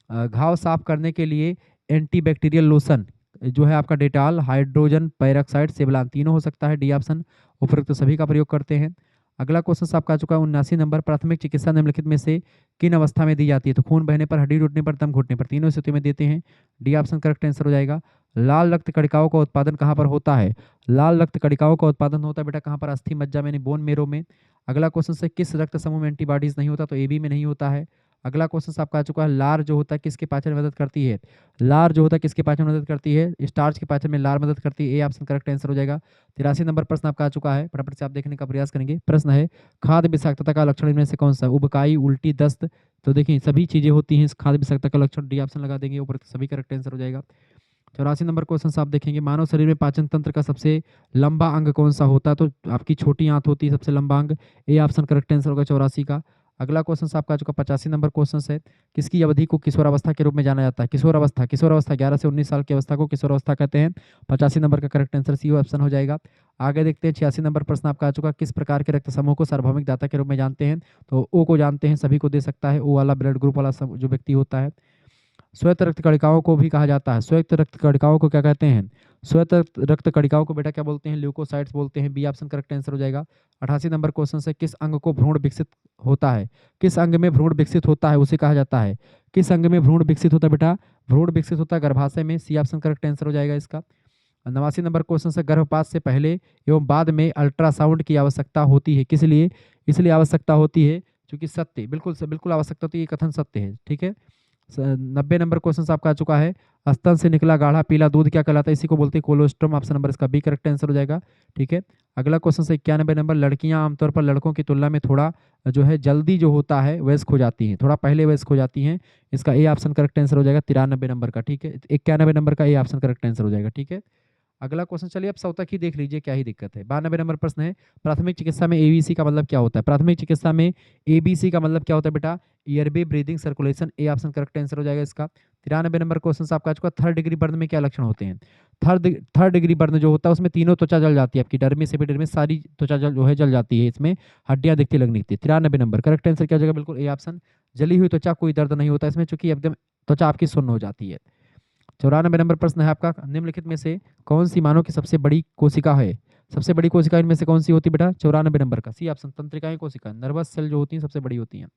घाव साफ करने के लिए एंटीबैक्टीरियल लोशन जो है आपका डेटॉल, हाइड्रोजन पेरोक्साइड, सेवलान, तीनों हो सकता है। डी ऑप्शन, उपरोक्त सभी का प्रयोग करते हैं। अगला क्वेश्चन आपका आ चुका है 79 नंबर, प्राथमिक चिकित्सा निम्नलिखित में से किन अवस्था में दी जाती है? तो खून बहने पर, हड्डी टूटने पर, दम घुटने पर, तीनों स्थिति में देते हैं। डी ऑप्शन करेक्ट आंसर हो जाएगा। लाल रक्त कणिकाओं का उत्पादन कहाँ पर होता है? लाल रक्त कणिकाओं का उत्पादन होता है बेटा कहाँ पर? अस्थि मज्जा में, बोन मेरो में। अगला क्वेश्चन से, किस रक्त समूह में एंटीबॉडीज नहीं होता? तो ए बी में नहीं होता है। अगला क्वेश्चन आपका आ चुका है, लार जो होता है किसके पाचन में मदद करती है? लार जो होता है किसके पाचन में मदद करती है? स्टार्च के पाचन में लार मदद करती है। ए ऑप्शन करेक्ट आंसर हो जाएगा। 83 नंबर प्रश्न आपका आ चुका है, फटाफट से आप देखने का प्रयास करेंगे। प्रश्न है, खाद्य विषाक्तता का लक्षण इनमें से कौन सा? उबकाई, उल्टी, दस्त। तो देखिए सभी चीजें होती हैं इस खाद्य विषाक्तता का लक्षण। डी ऑप्शन लगा देंगे, ऊपर सभी करेक्ट आंसर हो जाएगा। 84 नंबर क्वेश्चन आप देखेंगे, मानव शरीर में पाचन तंत्र का सबसे लंबा अंग कौन सा होता है? तो आपकी छोटी आंत होती है सबसे लंबा अंग। ए ऑप्शन करेक्ट आंसर होगा 84 का। अगला क्वेश्चन आपका आ चुका 85 नंबर क्वेश्चन है, किसकी अवधि को किशोरावस्था के रूप में जाना जाता है? किशोरावस्था, किशोरावस्था 11 से 19 साल की अवस्था को किशोरावस्था कहते हैं। 85 नंबर का करेक्ट आंसर सी ऑप्शन हो जाएगा। आगे देखते हैं 86 नंबर प्रश्न आपका आ चुका, किस प्रकार के रक्त समूह को सार्वभौमिक दाता के रूप में जानते हैं? तो ओ को जानते हैं, सभी को दे सकता है, ओ वाला ब्लड ग्रुप वाला जो व्यक्ति होता है। श्वेत रक्त कणिकाओं को भी कहा जाता है, श्वेत रक्त कणिकाओं को क्या कहते हैं? श्वेत रक्त कणिकाओं को बेटा क्या बोलते हैं? ल्यूकोसाइट्स बोलते हैं। बी ऑप्शन करेक्ट आंसर हो जाएगा। 88 नंबर क्वेश्चन से, किस अंग को भ्रूण विकसित होता है? किस अंग में भ्रूण विकसित होता है उसे कहा जाता है? किस अंग में भ्रूण विकसित होता है बेटा? भ्रूण विकसित होता है गर्भाशय में। सी ऑप्शन करेक्ट आंसर हो जाएगा इसका। 89 नंबर क्वेश्चन से, गर्भपात से पहले एवं बाद में अल्ट्रासाउंड की आवश्यकता होती है, किस लिए? इसलिए आवश्यकता होती है क्योंकि सत्य, बिल्कुल बिल्कुल आवश्यकता होती है, ये कथन सत्य है। ठीक है। 90 नंबर क्वेश्चन आपका आ चुका है, स्तन से निकला गाढ़ा पीला दूध क्या कहलाता है? इसी को बोलते हैं कोलोस्ट्रम। ऑप्शन नंबर इसका बी करेक्ट आंसर हो जाएगा। ठीक है। अगला क्वेश्चन से 91 नंबर, लड़कियां आमतौर पर लड़कों की तुलना में थोड़ा जो है जल्दी जो होता है वयस्क हो जाती हैं, थोड़ा पहले वयस्क हो जाती हैं। इसका ए ऑप्शन करेक्ट आंसर हो जाएगा 93 नंबर का। ठीक है। 91 नंबर का ए ऑप्शन करेक्ट आंसर हो जाएगा। ठीक है। अगला क्वेश्चन चलिए अब 100 तक ही देख लीजिए, क्या ही दिक्कत है। 92 नंबर प्रश्न है, प्राथमिक चिकित्सा में एबीसी का मतलब क्या होता है? प्राथमिक चिकित्सा में एबीसी का मतलब क्या होता है बेटा? Airway breathing circulation. A option correct answer हो जाएगा इसका। 93 नंबर क्वेश्चन आपका आ चुका, थर्ड डिग्री बर्न में क्या लक्षण होते हैं? थर्ड डिग्री बर्न जो होता है उसमें तीनों त्वचा जल जाती है, आपकी डर्मिस एपिडर्मिस सारी त्वचा जो है जल जाती है, इसमें हड्डियां दिखती लगनी थी। 93 नंबर करेक्ट आंसर क्या हो जाएगा? बिल्कुल ए ऑप्शन। जली हुई त्वचा, कोई दर्द नहीं होता इसमें, चूंकि एकदम त्वचा आपकी सुन्न हो जाती है। 94 नंबर प्रश्न है आपका, निम्नलिखित में से कौन सी मानव की सबसे बड़ी कोशिका है? सबसे बड़ी कोशिका इनमें से कौन सी होती है बेटा? 94 नंबर का सी ऑप्शन, तंत्रिकाएं कोशिका, नर्वस सेल जो होती हैं सबसे बड़ी होती हैं।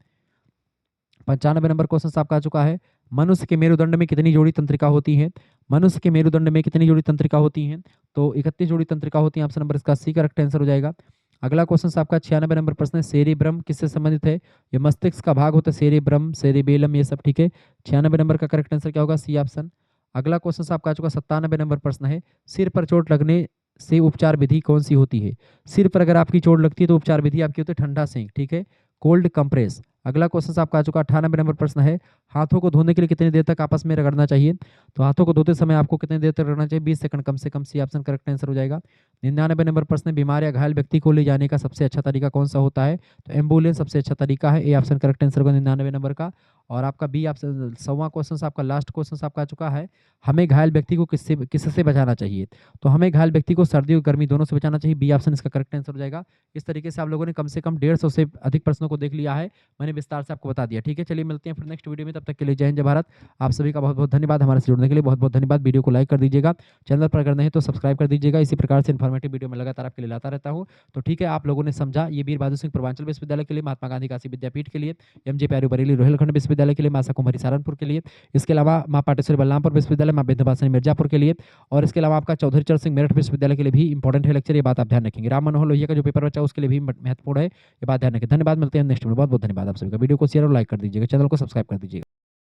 95 नंबर क्वेश्चन आपका आ चुका है, मनुष्य के मेरुदंड में कितनी जोड़ी तंत्रिका होती हैं? मनुष्य के मेरुदंड में कितनी जोड़ी तंत्रिका होती हैं? तो 31 जोड़ी तंत्रिका होती हैं। ऑप्शन नंबर इसका सी करेक्ट आंसर हो जाएगा। अगला क्वेश्चन आपका 96 नंबर प्रश्न है, सेरेब्रम किससे संबंधित है? ये मस्तिष्क का भाग होता है, सेरेब्रम सेरेबेलम ये सब। ठीक है। 96 नंबर का करेक्ट आंसर क्या होगा? C option. अगला क्वेश्चन आपका आ चुका 97 नंबर प्रश्न है, सिर पर चोट लगने से उपचार विधि कौन सी होती है? सिर पर अगर आपकी चोट लगती है तो उपचार विधि आपकी होती है ठंडा सेंक। ठीक है। Cold compress. अगला क्वेश्चन आपका आ चुका 98 नंबर प्रश्न है, हाथों को धोने के लिए कितनी देर तक आपस में रगड़ना चाहिए? तो हाथों को धोते समय आपको कितनी देर तक रगड़ना चाहिए? 20 सेकंड कम से कम। सी ऑप्शन करेक्ट आंसर हो जाएगा। 99 नंबर प्रश्न, बीमार या घायल व्यक्ति को ले जाने का सबसे अच्छा तरीका कौन सा होता है? तो एम्बुलेंस सबसे अच्छा तरीका है। ए ऑप्शन करेक्ट आंसर होगा 99 नंबर का। और आपका बी ऑप्शन 100वां क्वेश्चन आपका लास्ट क्वेश्चन आपका आ चुका है, हमें घायल व्यक्ति को किससे बचाना चाहिए? तो हमें घायल व्यक्ति को सर्दी और गर्मी दोनों से बचाना चाहिए। बी ऑप्शन इसका करेक्ट आंसर हो जाएगा। इस तरीके से आप लोगों ने कम से कम 150 से अधिक प्रश्नों को देख लिया है, मैंने विस्तार से आपको बता दिया। ठीक है। चलिए मिलते हैं फिर नेक्स्ट वीडियो में, तब तक के लिए जय हिंद जय भारत। आप सभी का बहुत बहुत धन्यवाद, हमारे से जुड़ने के लिए बहुत बहुत धन्यवाद। वीडियो को लाइक कर दीजिएगा, चैनल पर अगर नहीं तो सब्सक्राइब कर दीजिएगा। इसी प्रकार से इन्फॉर्मेटिव वीडियो में लगातार आपके लिए लाता रहता हूँ। तो ठीक है, आप लोगों ने समझा, ये वीर बहादुर सिंह पूर्वांचल विश्वविद्यालय के लिए, महात्मा गांधी काशी विद्यापीठ के लिए, एमजे प्यारू बरेली रोहिलखंड विश्वविद्यालय के लिए, मां कुमारी सहारनपुर के लिए, इसके अलावा मां पाटेश्वरी बलरामपुर विश्वविद्यालय, मां विंध्यवासिनी मिर्जापुर के लिए, और इसके अलावा आपका चौधरी चरण सिंह मेरठ विश्वविद्यालय के लिए भी इंपॉर्टेंट है लेक्चर। ये बात आप ध्यान रखेंगे। राम मनोहर लोहिया का जो पेपर बचा उसके लिए भी महत्वपूर्ण है, ये बात ध्यान रखें। धन्यवाद, मिलते हैं नेक्स्ट में। बहुत बहुत धन्यवाद आप सभी का। वीडियो को शेयर और लाइक कर दीजिएगा, चैनल को सब्सक्राइब कर दीजिएगा।